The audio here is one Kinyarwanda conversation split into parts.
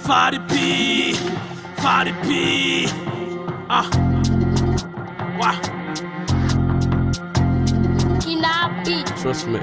Fari P. Wow. Trust me.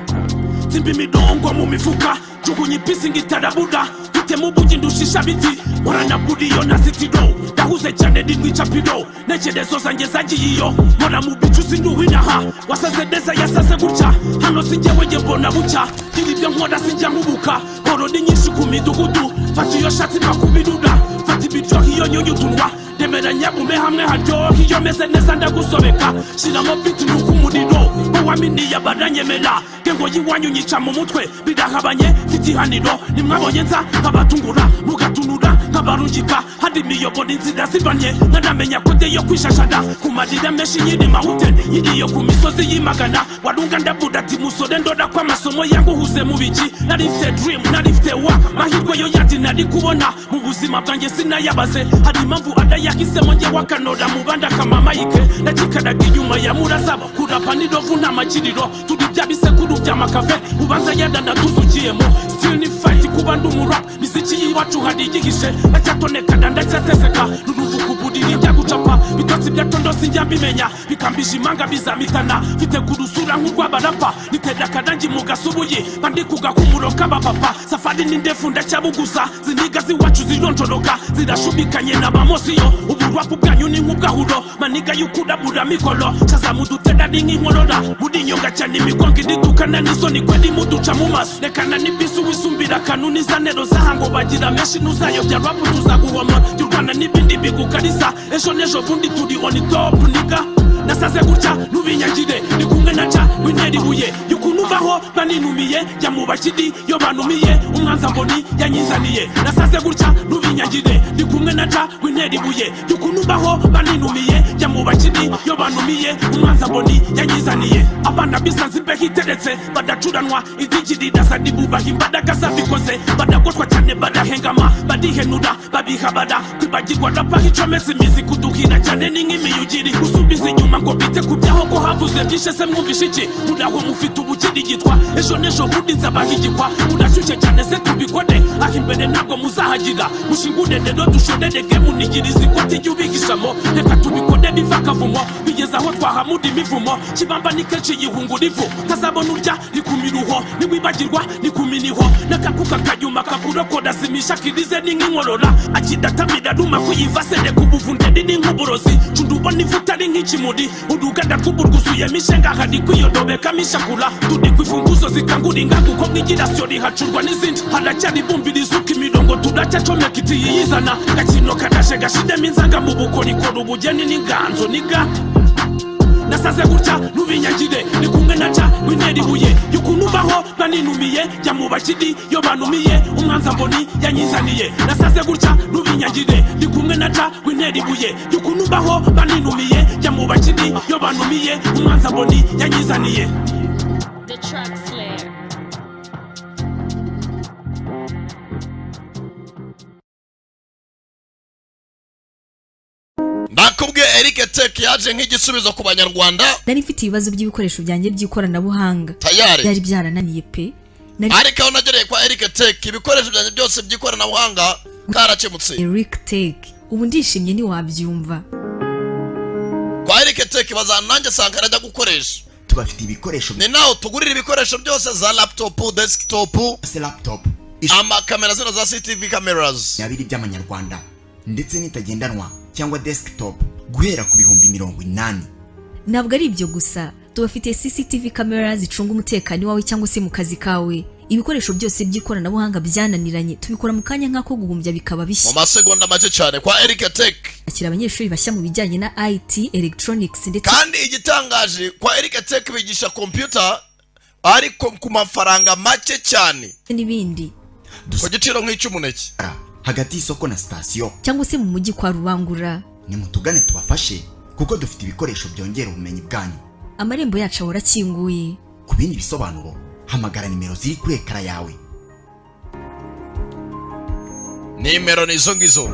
Timbi midongo mu mifuka jugunyi pisi ngitarabuda bite mu bugi ndushisha biti morana budiyo na sitido dahuze cyane ndwica pido nekerezo zanjye zagiyiyo mora mu bicu sinduhinaha wasaze deza yasaze gutya hano sinjyewe nge mbona bucya ibyo nkora sinjya nkubuka horo ni nyinshi ku midugudu fata iyo shati makubiduda fata ibiryo hiyo nyunyutunwa demera nyabume hamwe haryo hiyo meze neza ndagusobeka shiramo biti nukumuriro waminiye baranyemera gengo yiwanyu nyica mu mutwe bidahabanye fitihaniro nimwabonye nza abatungura mugatunura nkabarungika hadi miyobo n'inzira zibanye nkanamenya kode yo kwishashada kumarira menshi nyiri mountain iriyo ku misozi y'imagana warunga ndabuda ati musore ndora kwa masomo yangu huze mu biki narifite dream narifite wa mahirwe yo yandi nari kubona mu buzima bwanjye sinayabaze hari impamvu adayahisemo nge wakanora mu banda kama Mike ndakikaraga inyuma ya murazaba kurapa nidovu n'amakiriro turi byabisekuru by'amakave ubanza yadanda tuzukiyemo still ni fight kuba ndumura miziki yiwacu hari igihishe acyatonekana ndacyateseka nuruvuku budiri byagucapa bitotsi byatondosi njya mbimenya bikambije imanga bizamitana fite kurusura nk'urwabarapa nitera kadangi mu gasubuye bandikuga ku muroka bapapa safari ni ndefu ndacyabuguza ziniga ziwacu zironjoroka zirashubikanye n'abamosiyo uburwapu bwanyu ni nk'ubwahuro maniga y'ukudabura mikolo chazamudutenda nk'inkorora muri nyonga cyane imigongo ididukana n'isoni kweli muduca mu maso rekana n'ibisu wisumbira kanuni zanero zahango bagira menshi nuzayobya rap tuzaguhoma y'urwana n'ibindi bigukarisa ejo nejo bundi turi on top niga nasaze gutya nubinyagire ni kumwe na ca wintera ibuye yukunubaho baninumiye jya mu bakidi yo banumiye umwanza mboni yanyizaniye nasaze gutya nubinyagire ni kumwe na ca wintera ibuye yukunubaho baninumiye jya mu bakidi yo banumiye umwanza mboni yanyizaniye abana bisanze imbeho iteretse badacuranwa idigirira sadibubaha imbaraga zabikoze badagotwa cyane badahengama badihenura babihabara kwibagirwa rapaho icomeza imizi kuduhira cyane ni nk'imiyugiri usumbiza inyuma ngo bite kubyaho ko havuze byishe se mwumvishe iki muraho mufite ubukirigitwa ejo nejo bundi nzabahigikwa urashyushye cyane se tubikode aho imbere ntabwo muzahagira mushingure rero dushorerege munigiriza ikoti ry'ubigishamo reka tubikode biva akavumo bigeze aho twahamuda imivumo kibamba ni kenshi yihungura ivu kazabona urya ni ku miruho niwibagirwa ni ku miniho n'akakuka kanyuma kakurokoda simisha kirize ni nk'inkorora akidatamira ruma kuyivasene ku buvundedi ni nk'uburozi cundubona ivuta ari nk'ikimuri uruganda rw'uburwuzuye mishenga hari kwiyodobeka mishakura turi kwifunguzo zikangura ingangu ko mwigirasiyo rihacurwa n'izindi haracyari bumbiriza uko imirongo turacyacomeka iti yiyizana gakino kadashe gashidemo inzanga mu bukorikora ubugeni n'inganzo niga nasaze gutya nubinyagire ni kumwe na ca wintera ibuye yukunubaho baninumiye jya mu bakidi yo banumiye umwanza mboni yanyizaniye nasaze gutya nubinyagire ni kumwe na ca wintera ibuye yukunubaho baninumiye jya mu bakidi yo banumiye umwanza mboni yanyizaniye. The Track Slayer. Nakubwiye Eric Tech yaje nk'igisubizo ku banyarwanda. Nari mfite ibibazo by'ibikoresho byanjye by'ikoranabuhanga. Byari byarananiye pe. Ariko nagereye kwa Eric Tech ibikoresho byanjye byose by'ikoranabuhanga karakemutse. Eric Tech ubu ndishimye ni wabyumva. Kwa Eric Tech bazananjye sankara ajya gukoresha. Tubafite ibikoresho. Ni naho tugurira ibikoresho byose za laptop, desktop, laptop. Amakamera zino za CCTV cameras. Yabiri by'amanyarwanda ndetse nitagendanwa cyangwa desktop guhera ku bihumbi 80. Ntabwo ari ibyo gusa, tubafite CCTV cameras zicunga umutekano wawe cyangwa se mu kazi kawe. Ibikoresho byose by'ikoranabuhanga byananiranye tubikora mu kanya nk'ako guhumbya bikaba bishya. Mu masegonda make cyane kwa Eric Tech. Akira abanyeshuri bashya mu bijyanye na IT, electronics ndetse kandi igitangaje kwa Eric Tech bigisha computer ariko ku mafaranga make cyane n'ibindi. Ku giciro nk'icy'umuneke. Hagati y'isoko na station cyangwa se mu mujyi kwa Rubangura. Ni mutugane tubafashe kuko dufite ibikoresho byongera ubumenyi bwanyu. Amarembo yacu ahora akinguye. Ku bindi bisobanuro hamagara nimero ziri kuri ekara yawe. Nimero ni izo ngizo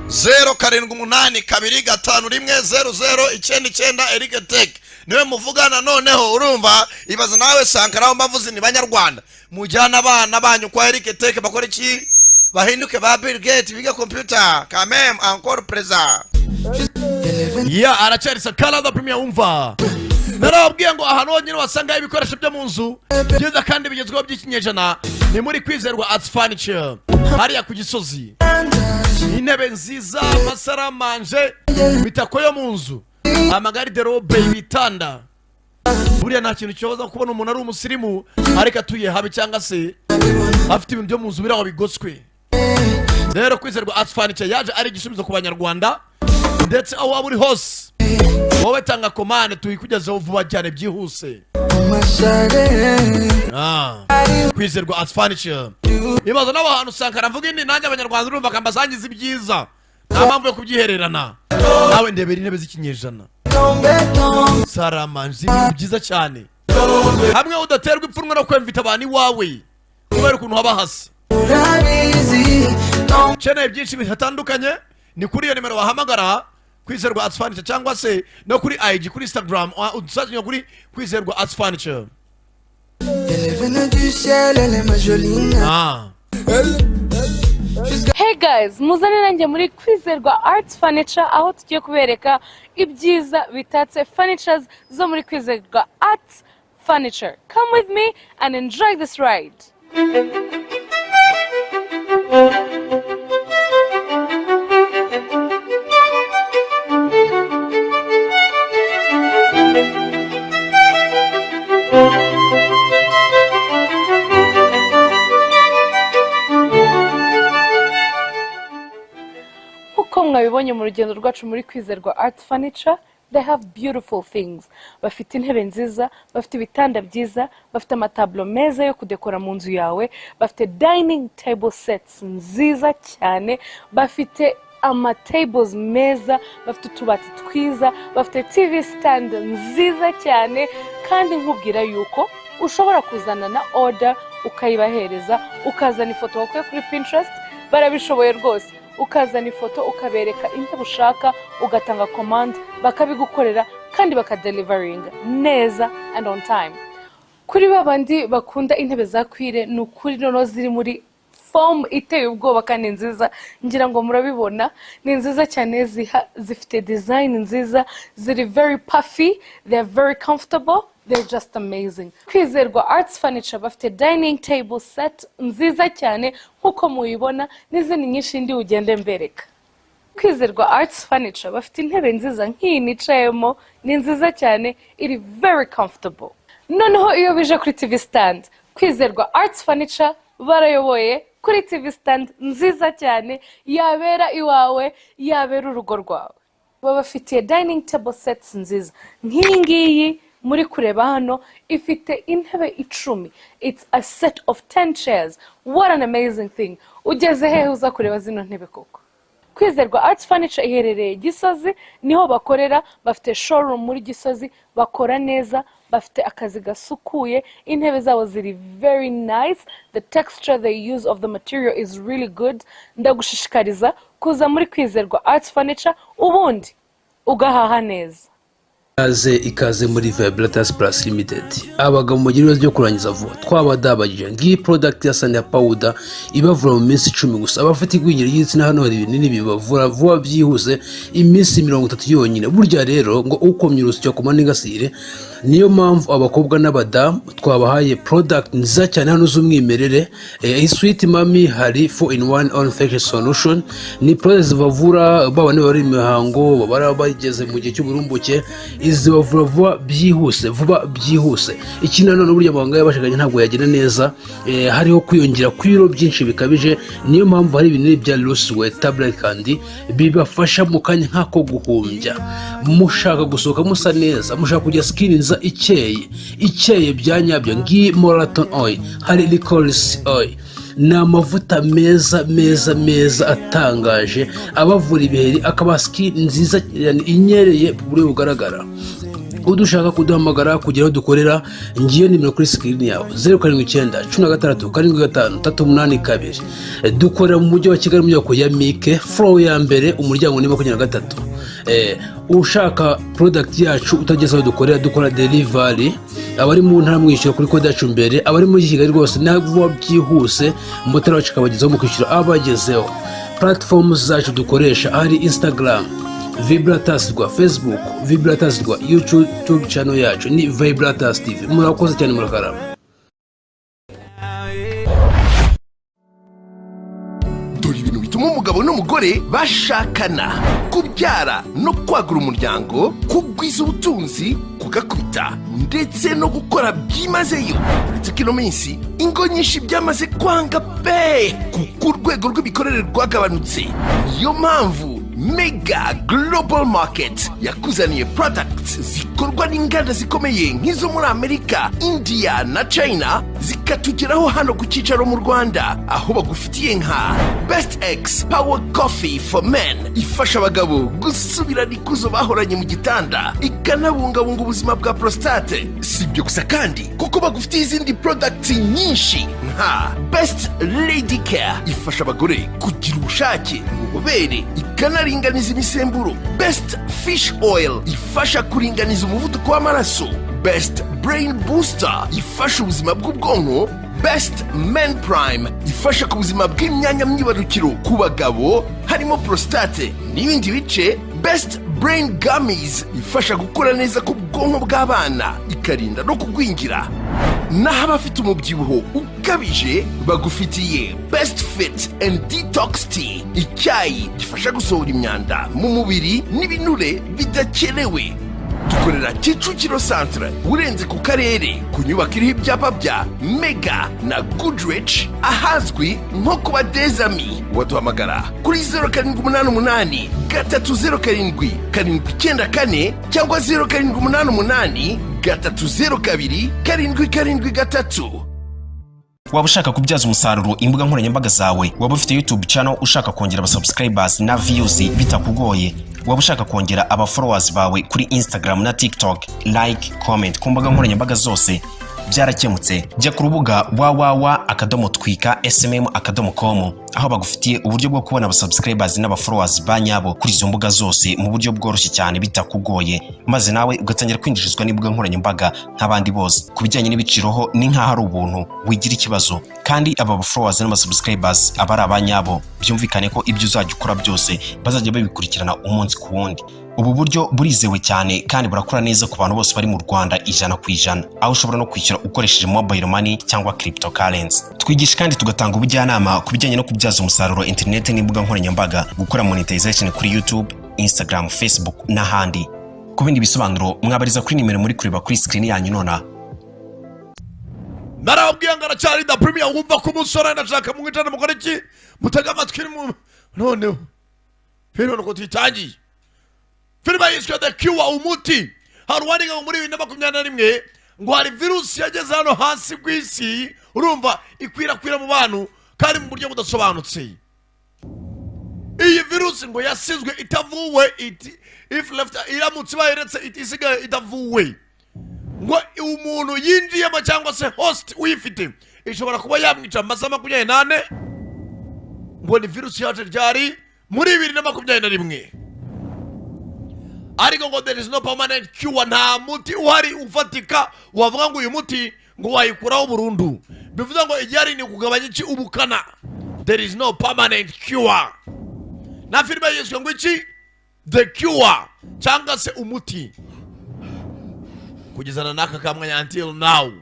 0782510099 Eric Tech niwe muvugana noneho urumva ibaza nawe sankara aho mavuzi ni banyarwanda mujyana abana banyu kwa Eric Tech bakora iki bahinduke ba Bill Gates biga computer quand même encore présent ya aracari Canada Premier umva narababwiye ngo ahantu honyine wasanga ibikoresho byo mu nzu byiza kandi bigezweho by'ikinyejana ni muri Kwizerwa Arts Furniture hariya ku Gisozi. Intebe nziza, amasaramanje, imitako yo mu nzu, amagariderobe, ibitanda. Buriya nta kintu cyoza kubona umuntu ari umusirimu ariko atuye habi cyangwa se afite ibintu byo mu nzu biraho bigoswe. Rero Kwizerwa Arts Furniture yaje ari igisubizo ku banyarwanda ndetse aho waba uri hose wowe tanga komande tuyikugezeho vuba cyane byihuse. Kwizerwa Arts Furniture ibazo n'abantu usanga aravuga indi nanjye abanyarwanda urumva kambazangiza ibyiza nta mpamvu yo kubyihererana nawe ndebera intebe z'ikinyejana saramanje byiza cyane hamwe udaterwa ipfunwe no kwemvita abantu iwawe kubera ukuntu haba hasi. Ukeneye byinshi bitandukanye ni kuri iyo nimero wahamagara Kwizerwa Arts Furniture cyangwa se no kuri IG kuri Instagram udusazanye kuri Kwizerwa Arts Furniture. Hey guys, muzane nanjye muri Kwizerwa Arts Furniture aho tugiye kubereka ibyiza bitatse furnitures zo muri Kwizerwa Arts Furniture. Come with me and enjoy this ride. Uko mwabibonye mu rugendo rwacu muri Kwizerwa Arts Furniture, they have beautiful things. Bafite intebe nziza, bafite ibitanda byiza, bafite amatablo meza yo kudekora mu nzu yawe, bafite dining table sets nziza cyane, bafite tables meza, bafite utubati twiza, bafite TV stand nziza cyane, kandi nkubwira yuko ushobora kuzana na order ukayibahereza, ukazana ifoto wakuye kuri Pinterest, barabishoboye rwose. Ukazana ifoto ukabereka intebe ushaka, ugatanga command, bakabigukorera kandi bakadeliveringa neza and on time. Kuri babandi bakunda intebe za kwire ni ukuri noneho ziri muri form iteye ubwoba kandi nziza, ngira ngo murabibona, ni nziza cyane, zifite design nziza, ziri very puffy, they're very comfortable, they're just amazing. Kwizerwa Arts Furniture bafite dining table set nziza cyane nkuko muyibona, n'izindi nyinshi ndi ugende mbereka. Kwizerwa Arts Furniture bafite intebe nziza nk'iyi nicayemo, ni nziza cyane, iri very comfortable. Noneho iyo bije kuri TV stand, Kwizerwa Arts Furniture barayoboye kuri TV stand nziza cyane, yabera iwawe, yabera urugo rwawe. Babafitiye dining table sets nziza nk'iyi ngiyi muri kureba hano, ifite intebe 10. It's a set of 10 chairs. What an amazing thing. Ugeze hehe uza kureba zino ntebe koko? Kwizerwa Arts Furniture iherereye Gisozi, niho bakorera, bafite showroom muri Gisozi, bakora neza, bafite akazi gasukuye, intebe zabo ziri very nice, the texture they use of the material is really good. Ndagushishikariza kuza muri Kwizerwa Arts Furniture ubundi ugahaha neza. Ikaze muri Vibratas Plus Limited. Abagabo mugira ibibazo byo kurangiza vuba twabadabagije ngiyi product ya Sanya Powder ibavura mu minsi 10 gusa. Abafite igwingira y'igitsina hano hari ibinini bibavura vuba byihuse iminsi 30 yonyine. Burya rero ngo ukomye urusyo ku maningasire, niyo mpamvu abakobwa n'abadamu twabahaye product nziza cyane hano z'umwimerere. Sweet Mami hari 4-in-1 all infection solution, ni product zivavura babane bari imihango, babara bageze mu gihe cy'uburumbuke, izi bavura vuba byihuse. Ikindi none burya abaganga yabashakanye ntabwo yagenda neza, hariho kwiyongera kw'ibiro byinshi bikabije, niyo mpamvu hari ibinini bya Looseway tablet kandi bibafasha mu kanya nk'ako guhumbya. Mushaka gusohoka musa neza, mushaka kujya skin nza ikeye byanyabyo ngi Moraton oil, hari licorice oil, ni amavuta meza atangaje abavura ibiheri, akaba skin nziza inyereye buri bugaragara. udushaka kuduhamagara kugira aho dukorera ngiyo nimero kuri screen yawe 079 16 75 382. Dukorera mu mujyi wa Kigali mu nyubako ya Mike floor ya mbere umuryango ni 23. Ushaka product yacu utageze aho dukorera dukora delivery, abari mu ntara mwishyura kuri kode yacu mbere, abari muri Kigali rwose ntabwo byihuse motari wacu kabagezaho mu kwishyura abagezeho. Platforms zacu dukoresha ari Instagram Vibratas rwa Facebook, Vibratas rwa YouTube channel yacu ni Vibratas TV. Murakoze cyane murakarama. Dore ibintu bituma umugabo n'umugore bashakana: kubyara no kwagura umuryango, kugwiza ubutunzi, kugakubita ndetse no gukora byimazeyo. Uretse ko ino minsi ingo nyinshi byamaze kwanga pe kuko urwego rw'imikorere rwagabanutse. Niyo mpamvu Mega Global Market yakuzaniye products zikorwa n'inganda zikomeye nk'izo muri Amerika, India na China, zikatugeraho hano ku cyicaro mu Rwanda, aho bagufitiye nka Best X Power Coffee for Men, ifasha abagabo gusubirana ikuzo bahoranye mu gitanda, ikanabungabunga ubuzima bwa prostate. Si ibyo gusa kandi kuko bagufitiye izindi products nyinshi nka Best Lady Care, ifasha abagore kugira ubushake mu bubere, ikanaringaniza imisemburo. Best Fish Oil, ifasha kuringaniza umuvuduko w'amaraso. Best Brain Booster, ifasha ubuzima bw'ubwonko. Best Men Prime, ifasha ku buzima bw'imyanya myibarukiro ku bagabo harimo prostate n'ibindi bice. Best Brain Gummies, ifasha gukura neza ku bwonko bw'abana, ikarinda no kugwingira. Naho abafite umubyibuho ukabije bagufitiye Best Fit and Detox Tea, icyayi gifasha gusohora imyanda mu mubiri n'ibinure bidakenewe. Dukorera Kicukiro Centre, urenze ku karere ku nyubako iriho ibyapa bya Mega na Goodrich, ahazwi nko kuba Dezami. Waduhamagara kuri 0788 307 794 cyangwa 0788 302 773. Waba ushaka kubyaza umusaruro imbuga nkoranyambaga zawe, waba ufite YouTube channel ushaka kongera subscribers na views bitakugoye, waba ushaka kongera followers bawe kuri Instagram na TikTok, like, comment ku mbuga nkoranyambaga zose, byarakemutse. Jya ku rubuga www.twika.smm.com aho bagufitiye uburyo bwo kubona subscribers followers banyabo kuri izo mbuga zose mu buryo bworoshye cyane bitakugoye, maze nawe ugatangira kwinjirizwa n'imbuga nkoranyambaga nk'abandi bose. Kubijyanye n'ibiciroho ni nkaho ari ubuntu, wigira ikibazo, kandi aba followers na subscribers abari abanyabo, byumvikane ko ibyo uzajya ukora byose bazajya babikurikirana umunsi ku wundi. Ubu buryo burizewe cyane kandi burakora neza ku bantu bose bari mu Rwanda 100%, aho ushobora no kwishyura ukoresheje mobile money cyangwa cryptocurrency. Twigisha kandi tugatanga ubujyanama ku bijyanye no kubyaza umusaruro internet n'imbuga nkoranyambaga, gukora monetization kuri YouTube, Instagram, Facebook n'ahandi. Ku bindi bisobanuro mwabariza kuri nimero muri kureba kuri screen yanyu nona. Narabwiye ngo aracyari da premier, wumva ko umusore ndashaka mwitana mukore iki mutega amatwi none pero nuko tutangiye. Filime yiswe The Cure, umuti. Harwaniga ngo muri 2021 ngo hari virusi yageze hano hasi kw'isi, urumva ikwirakwira mu bantu kandi mu buryo budasobanutse. Iyi virusi ngo yasizwe itavuwe, if left iramutse bayiretse itisigaye itavuwe. Ngo umuntu yinjiyemo cyangwa se host uyifite ishobora kuba yamwica amasaha 28. Ngo ni virusi yaje ryari muri 2021. Ariko ngo there is no permanent cure, nta muti uhari ufatika wavuga ngo uyu muti ngo wayikuraho burundu. Bivuga ngo igihari ni kugabanya iki ubukana. There is no permanent cure. Na filime yiswe ngo iki The Cure cyangwa se umuti. Kugezana naka kamwanya until now.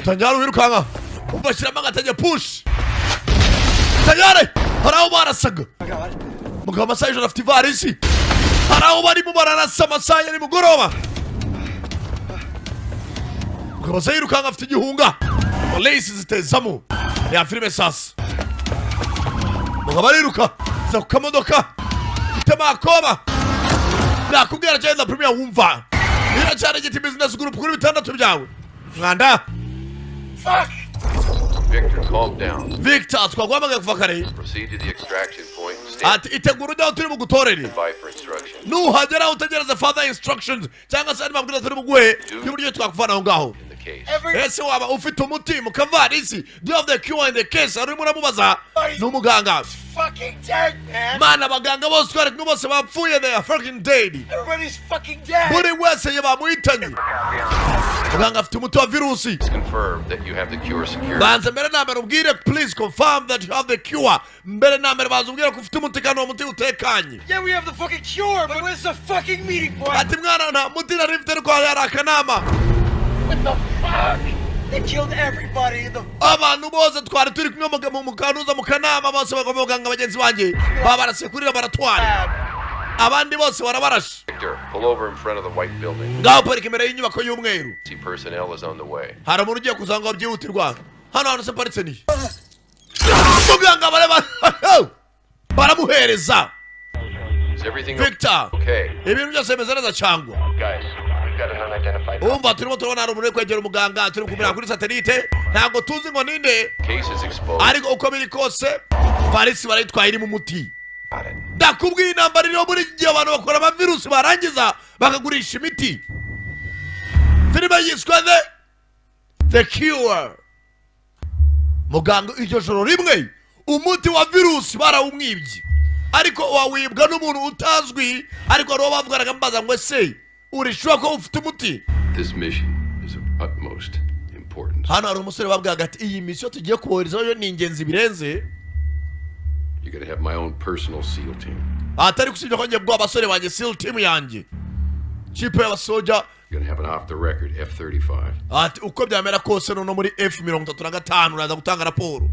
Tanyara wirukanga ubashiramo agatajya push. Tanyare haraho barasaga. Mugabo masaje afite ivarisi. Haraho bari mu bararasa amasaha ni mugoroba. Mugabo sayirukanga afite igihunga. Police zitezamo. Ya filime sasa. Mugabo ariruka za kukamodoka. Itema akoba. Nakubwira cyane premier wumva. Ira cyane giti business group kuri 6 byawe. Mwanda. Fuck. Victor, calm down. Victor, twagwamaga kuva kare. Proceed to the extraction point. ati itegura ujyaho turi bugutorere nuhagera utegereze further instructions cyangwa se mabwiriza turi buguhe y'uburyo twakuvana aho ngaho. Ese waba ufite umuti mu kavarisi? Do you have the cure in the case? Arimo uramubaza n'umuganga. Mana abaganga bose twari kumwe bose bapfuye, they are fucking dead. Buri wese yabamuhitanye. Muganga afite umuti wa virusi. Banza mbere na mbere ubwire please confirm that you have the cure. Mbere na mbere banza ubwire ko ufite umuti kandi uwo muti utekanye. Yeah, we have the fucking cure, but where's the fucking meeting point? Ati mwana nta muti nari mfite ariko hari akanama. What the fuck? They killed everybody in the... Abantu bose twari turi kumwe mu kanuza mu kanama bose bagomba muganga bagenzi banjye babarase kurira baratwara. Abandi bose barabarashe. Pull over in front of the white building. Ngaho parika imbere y'inyubako y'umweru. Personnel is on the way. Hari umuntu ugiye kuza ngo byihutirwa. Hano hantu se paritse ni. Muganga baramuhereza. Is everything Victor. Okay? Ibintu byose bimeze neza cyangwa. Guys, we've got an unidentified. Umva turimo turabona hari umuntu kwegera umuganga turi kumira kuri satellite ntabwo tuzi ngo ninde. Case is exposed. Ariko uko biri kose varisi barayitwaye iri mu muti. Ndakubwiye intambara iriho muri iki gihe abantu bakora amavirusi barangiza bakagurisha imiti. Filime yiswe The Cure. Muganga iryo joro rimwe umuti wa virusi barawumwibye. Ariko wawibwa n'umuntu utazwi ariko ro bavuganaga mbaza ngo ese urishura ko ufite umuti. This mission is of utmost importance. Hano hari umusore babwaga ati iyi mission tugiye kuboherezaho yo ni ingenzi birenze. You're going to have my own personal SEAL team. Atari kusibye ko ngiye bwa abasore banjye SEAL team yanjye. Chipe y'abasoja. You're going to have an off the record F-35. Ati uko byamera kose no muri F-35 uraza gutanga raporo.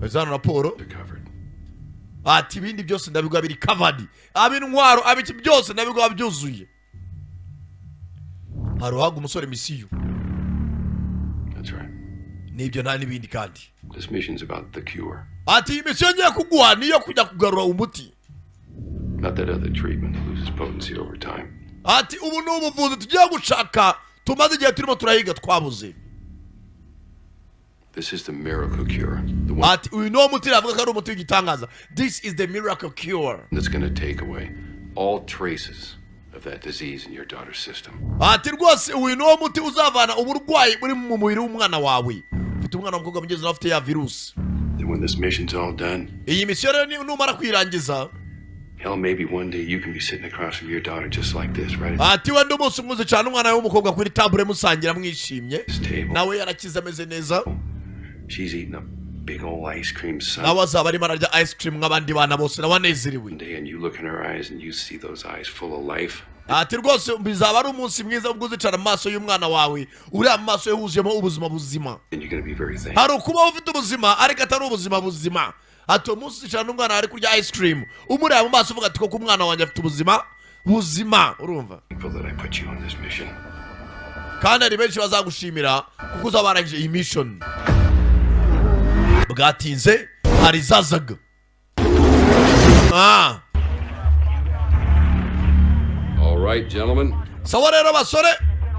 Ezana raporo. Ati ibindi byose ndabigwa biri covered. Abintwaro abiki byose ndabigwa byuzuye. Haruhaga umusore misiyo. That's right. Nibyo nta nibindi kandi. This mission's about the cure. Ati misiyo ngiye kugwa niyo kujya kugarura umuti. Not that other treatment loses potency over time. Ati ubu n'ubuvuzi tugiye gushaka tumaze igihe turimo turahiga twabuze. This is the miracle cure. The one Ati uyu no muti avuga ko ari umuti w'igitangaza. This is the miracle cure. that's going to take away all traces of that disease in your daughter's system. Ati rwose uyu no muti uzavana uburwayi buri mu mubiri w'umwana wawe. Ufite umwana w'umukobwa mugeze afite ya virus. Then when this mission's all done, iyi misiyo rero numara kwirangiza, hell, maybe one day you can be sitting across from your daughter just like this, right? Ati wenda umunsi umuze cyane umwana w'umukobwa kuri table musangira mwishimye. Nawe yarakize ameze neza. She's eating a big old ice cream sundae. Nawe azaba arimo ararya ice cream nk'abandi bana bose nabanezerewe. And you look in her eyes and you see those eyes full of life. Ati rwose bizaba ari umunsi mwiza ubwo uzicara mu maso y'umwana wawe uri amaso yahuzuyemo ubuzima buzima. And you're going to be very thankful. Hari ukuba ufite ubuzima ariko atari ubuzima buzima. Ati umunsi uzicara n'umwana ari kurya ice cream umureba mu maso uvuga ati koko umwana wanjye afite ubuzima buzima. Urumva? That I put you on this mission. Kandi ari benshi bazagushimira kuko uzabarangije iyi mission. Bwatinze hari zazaga. All right, gentlemen. Sawa rero basore.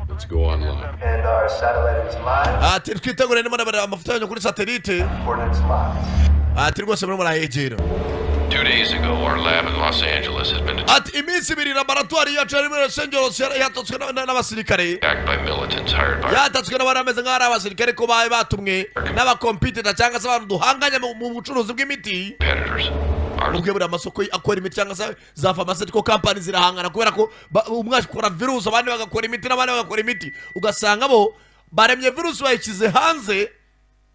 Let's go online. And our satellite is live. Ati twitegure nimo nabara amafoto yanyu kuri satellite. Coordinates locked. Ati rwose muri murayegera. 2 days ago, our lab in Los Angeles has been Ati iminsi ibiri laboratoire yacu ari muri Los Angeles yatatswe n'abasirikare. attacked by militants hired by Yatatswe n'abarameze nk'ari abasirikare ko baye batumwe n'abakompiyuta cyangwa se abantu duhanganya mu bucuruzi bw'imiti. competitors. Ubwo buri amasoko akora imiti cyangwa se za pharmaceutical company zirahangana kubera ko umwe akora virus abandi bagakora imiti n'abandi bagakora imiti. Ugasanga bo baremye virus bayikize hanze.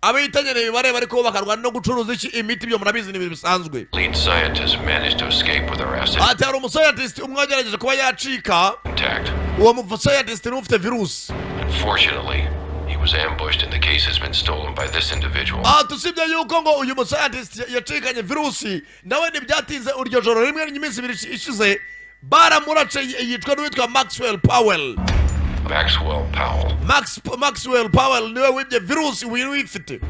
Abitanyene bareba ariko bakarwana no gucuruza iki imiti byo murabizi ni bisanzwe. Lead scientists managed to escape with their assets Ati hari umuscientist umwagerageje kuba yacika. intact. Uwo muscientist ni ufite virus. Unfortunately, he was ambushed and the case has been stolen by this individual. Tusibye yuko ngo uyu muscientist yacikanye virusi nawe ntibyatinze uryo joro rimwe n'iminsi ibiri ishize baramurace yitwa n'uwitwa Maxwell Powell. Maxwell Powell niwe wibye virusi wifite.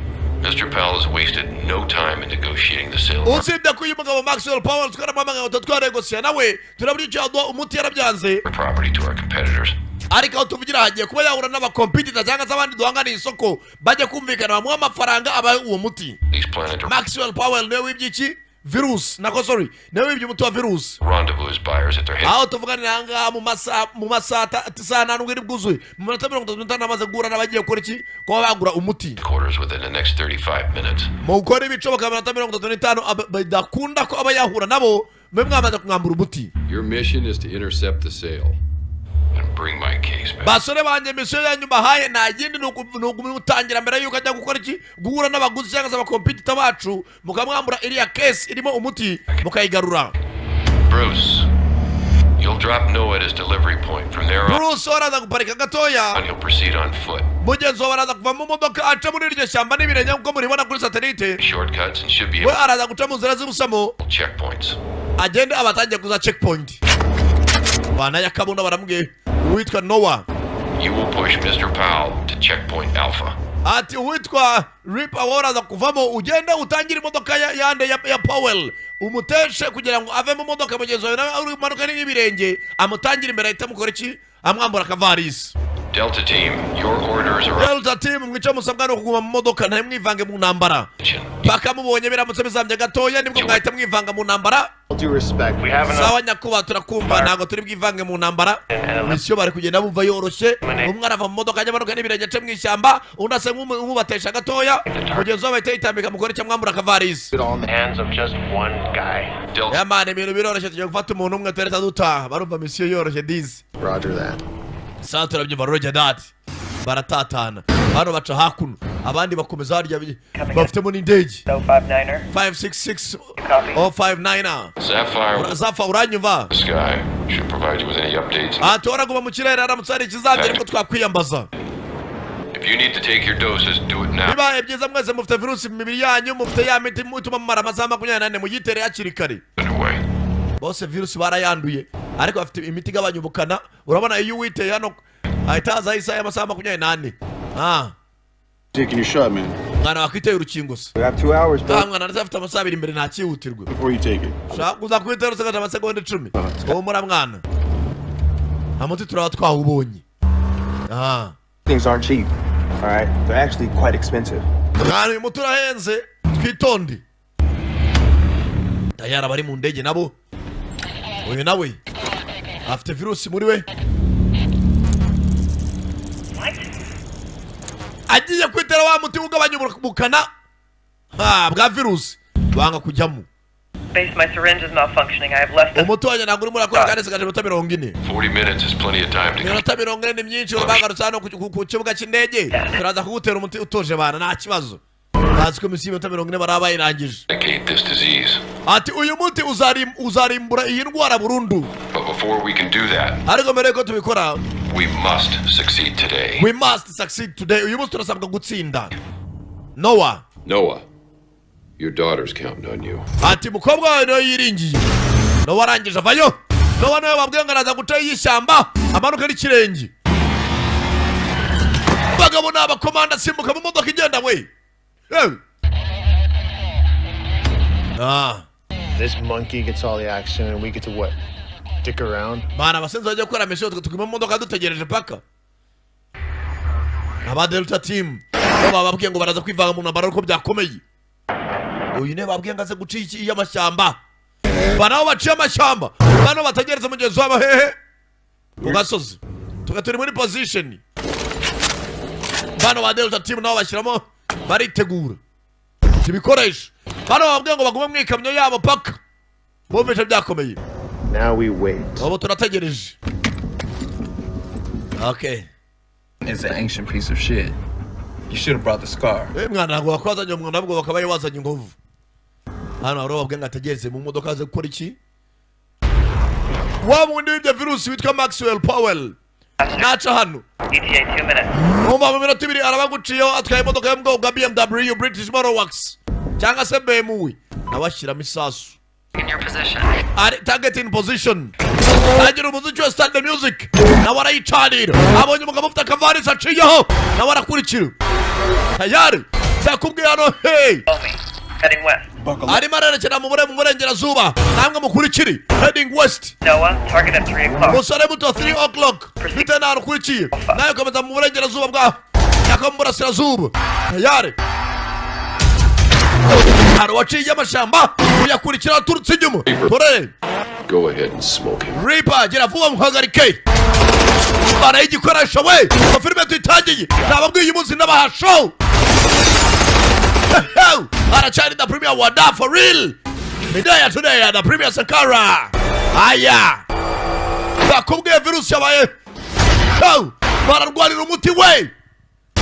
Mr. Powell has wasted no time in negotiating the sale. Usibye ko uyu mugabo Maxwell Powell twaramamaga ngo twaregosiye nawe turabura icyo yaduha umuti yarabyanze. Property to our competitors. Ariko tuvugira hagiye kuba yahura n'abakompiyuta cyangwa se abandi duhanganiye isoko bajya kumvikana bamuha amafaranga aba uwo muti. Maxwell Powell niwe wibye iki virus nako sorry nawe wibye umuti wa virus. Rendezvous buyers at their head. Aho tuvuganira nga mu masaha 9 bwuzuye mu minota 35 amaze guhura n'abagiye gukora iki ko bagura umuti. Quarters within the next 35 minutes. Mu gukora ibicoboka mu minota 35 badakunda ko abayahura nabo mwe mwamaze kumwambura umuti. Your mission is to intercept the sale and bring my case back. Basore banje mission yanyu bahaye nta yindi nugutangira mbere yuko ajya gukora iki guhura n'abaguzi cyangwa se abakompetitor bacu mukamwambura iriya case irimo umuti mukayigarura. Bruce, you'll drop Noah at his delivery point. From there on, Bruce araza guparika gatoya and he'll proceed on foot. mugenzi wawe araza kuva mu modoka aca muri iryo shyamba n'ibirenge nk'uko muribona kuri satellite. Shortcuts and should be we araza guca mu nzira z'ubusamo checkpoints. agende abatangiye kuza checkpoint. Bana yakabunda baramubwiye uwitwa Noah. You will push Mr. Powell to checkpoint Alpha. Ati uwitwa Rip araza kuvamo ugende utangira imodoka yande ya Powell umuteshe kugira ngo ave mu modoka mugenzi wawe nawe uri manuka n'ibirenge amutangire imbere ahita mukora iki amwambura kavarisi. Delta team, your orders are Delta team mwica musabwa no kuguma mu modoka nta mwivange mu ntambara paka mubonye biramutse bizambye gatoya nibwo mwahita mwivanga mu ntambara. Sawa nyakuba turakumva ntago turi bwivange mu ntambara. Misiyo bari kugenda bumva yoroshye umwe arava mu modoka ajya manuka n'ibirenge ace mu ishyamba undi ase nk'ubatesha gatoya mugenzi wawe ahita yitambika mukora icyo mwambura kavarisi. Yamane ibintu biroroshye tugiye gufata umuntu umwe tureta dutaha barumva misiyo yoroshye dizi. Saa turabyumva Roger that baratatana hano baca hakuno abandi bakomeza harya bafitemo n'indege 566 or 59 Sapphire uranyumva. This guy should provide you with any updates. Atoraguma mu kirere aramutse hari ikizabye niko twakwiyambaza. If you need to take your doses, do it now. Bibaye byiza mwese mufite virusi mu mibiri yanyu mufite ya miti mutuma mumara amasaha 24 muyitere hakiri kare. Bose virusi barayanduye ariko bafite imiti igabanya ubukana. Urabona iyo witeye hano ahita aza isaha y'amasaha 24. Taking your shot, man. Mwana wakwiteye urukingo se. We have 2 hours, bro. Mwana ndafite amasaha 2 imbere nta cyihutirwa. Before you take it. Shakuza kwitera usagaje amasegonda 10. Uwo muri mwana. Amuti turaba twahubonye. Things aren't cheap. All right? They're actually quite expensive. Mwana mutu rahenze twitonde. Tayara bari mu ndege nabo. Uyu nawe afite virusi muri we. Agiye kwitera wa muti ugabanya ubukana bwa virusi banga kujyamo. Base, my syringe is malfunctioning. I have less than... Umutu wanjye ntabwo urimo urakora kandi sigaje minota 40. 40 minutes is plenty of time to... Minota 40 ni myinshi bagarutse hano ku kibuga cy'indege. Turaza kugutera umuti utoje bana nta kibazo. Bazi ko misi minota 40 baraba irangije. This disease. Ati uyu muti uzarimbura iyi ndwara burundu. But before we can do that, ariko mbere ko tubikora, we must succeed today. We must succeed today. Uyu muti turasabwa gutsinda. Noah, your daughter's counting on you. Ati mukobwa wawe niwe yiringiye. Noah arangije avayo. Noah nawe babwiye ngo araza guca y'ishyamba amanuka n'ikirenge. Bagabo n'abakomanda simbuka mu modoka igenda we. This monkey gets all the action and we get to what? Dick around? Bana basenze bajya gukora mission tukuma mu modoka dutegereje paka. Aba Delta team baba babwiye ngo baraza kwivanga mu ntambara uko byakomeye. Uyu ne babwiye ngo aze guca iki y'amashyamba. Bana baciye amashyamba. Bana bategereza mugenzi wabo hehe. Ugasoze. Tugaturi muri position. Bana wa Delta team nabo bashyiramo baritegura. Tibikoresha. Bana babwiye ngo bagume mu ikamyo yabo paka. Bumvise byakomeye. Now we wait. Abo turategereje. Okay. It's an ancient piece of shit. You should have brought the scar. Mwana ntabwo wakwazanye umwana nabwo bakabaye wazanye ingovu. Hano aro babwiye ngo ategereze mu modoka ze gukora iki? Wa mundi w'ibyo virusi witwa Maxwell Powell. Naca hano. ETA 2 minutes. Mu minota 2 arabaguciyeho atwaye imodoka yo mu bwoko bwa BMW British Motor Works. Cyangwa se BMW. Nabashyiramo isasu. In your position. Target in position. Tagira umuziki wa stand the music. Nawe arayicanira. Abonye umugabo ufite akavarisi aciyeho. Nawe arakurikira. Tayari. Zakubwiye hano hey. Heading west. Arimo arerekera mu burengerazuba. Namwe mukurikiri. Heading west. Noah, target at 3 o'clock. Musore muto 3 o'clock. Bite na arukurikiye. Nawe komeza mu burengerazuba bwa. Yako mu burasirazuba. Tayari. hari uwaciye amashyamba uyakurikira aturutse inyuma dore Go ahead and smoke him. Reaper gira vuba muhagarike bana y'igikoresho we filime tuyitangiye nababwiye uyu munsi n'abaha show aracyari the premier wada for real midaya today the premier Sankara aya bakubwiye virusi yabaye bararwanira umuti we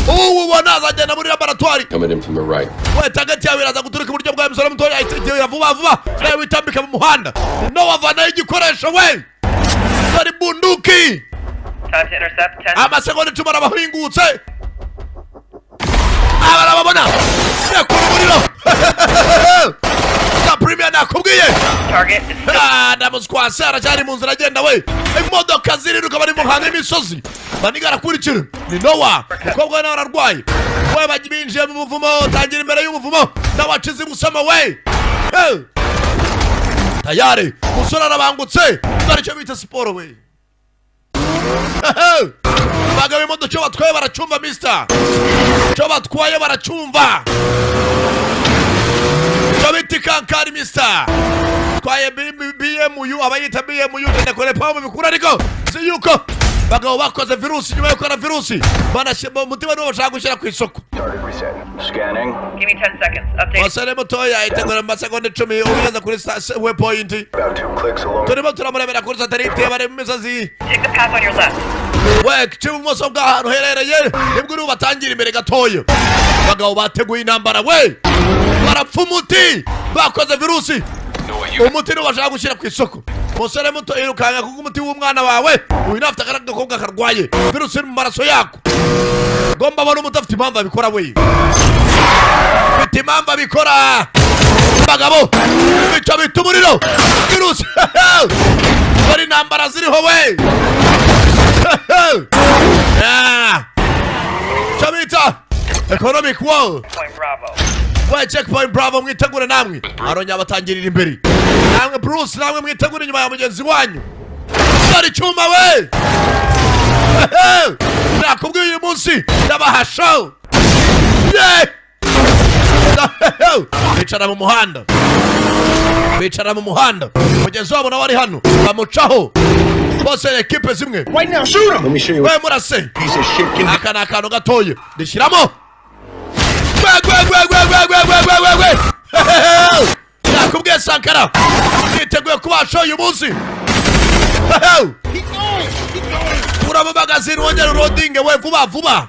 ubu wanazagenda muri laboratoire Coming in from the right. we tagati yawe iraza guturuka iburyo bwa musore mutoya ya vuba vuba nawe witambika mu muhanda no wavana y'igikoresho we bari bunduki Time to intercept 10. amasegonda 10 arabahingutse abarababona yakura umuriro na premier nakubwiye Target is ndamuskwase aracyari mu nzira agenda we imodoka ziriruka bari mu hanga y'imisozi banigara kurikira ni Noah umukobwa nawe ararwaye we binjiye mu buvumo tangira imbere y'ubuvumo n'abacizi musama we tayari musore arabangutse dore icyo bita siporo we bagabo imodoka cyo batwaye baracumva mister cyo batwaye baracumva cyo biti kankari mister twaye BMU abayita BMU ndekore pamu bikura ariko si yuko bagabo bakoze virusi nyuma yo gukora virusi banashyira umutima n'uwo bashaka gushyira ku isoko. Scanning. Give me 10 seconds. Update. Wasare mutoya itegura amasegonda 10 ugeze kuri waypoint. About 2 clicks along. Turimo turamurebera kuri satellite bari mu misozi. Take the path on your left. We kibumoso bw'ahantu herereye nibwo uri batangira imbere gatoya. Bagabo bateguye intambara we barapfumuti bakoze virusi umuti n'ubashaka gushyira ku isoko. Musore muto irukanga kuko umuti w'umwana wawe uyu nafite agakobwa karwaye virusi mu maraso yako gomba bari umutafite impamvu abikora we bita impamvu abikora bagabo bica bita umuriro virusi bari intambara ziriho we chabita economic war Point Bravo. we checkpoint Bravo mwitegure namwe aronya batangirira imbere namwe Bruce namwe mwitegure inyuma ya mugenzi wanyu bari cyuma we nakubwiye uyu munsi ndabaha show bicara mu muhanda bicara mu muhanda mugenzi wabo nawe ari hano bamucaho bose ekipe zimwe Right now, shoot him! Let me show you. we murase Piece of shit. Can aka ni akantu gatoya rishyiramo nakubwiye Sankara niteguye kubasha uyu munsi uraba magazine wongera urodinge we vuba vuba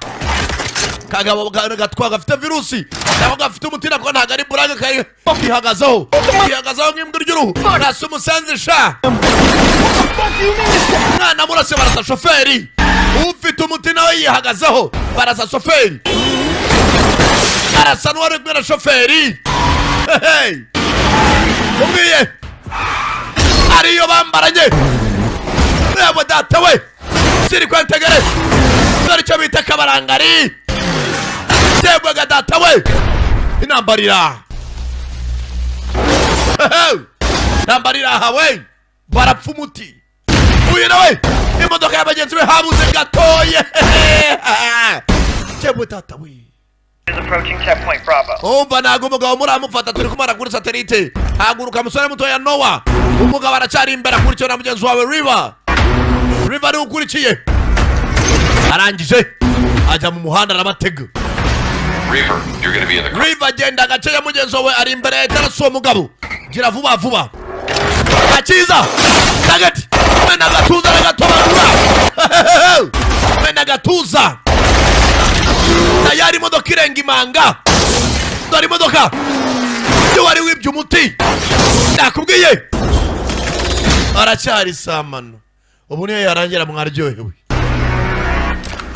kagabo gatwa gafite virusi nabo gafite umutina ko ntago ari buraga kihagazaho nk'imbwa ry'uruhu nasi umusenzi sha mwana murase barasa shoferi ufite umutina we yihagazaho barasa shoferi arasa n'uwari kumwe na shoferi umwiye ariyo bambaranye yabo data we siri kwentegere dore icyo bita kabarangari sebwaga data we inambarira nambarira hawe barapfa umuti uyu nawe imodoka y'abagenzi be habuze gatoye sebwe data we Is approaching checkpoint Bravo. umva ntago umugabo muramufata turi kumara kuri satellite haguruka musore mutoya Noah umugabo aracyari imbere akurikiwe na mugenzi wawe River ari ukurikiye arangije ajya mu muhanda arabatega Reaper, you're gonna be in the car. River agenda agace ya mugenzi wawe ari imbere y'iterasi uwo mugabo gira vuba vuba akiza tagati mena gatuza n'agatobanura mena gatuza tayari imodoka irenga imanga dore imodoka iyo wari wibye umuti nakubwiye aracyari samano ubu niyo yarangira mwaryohewe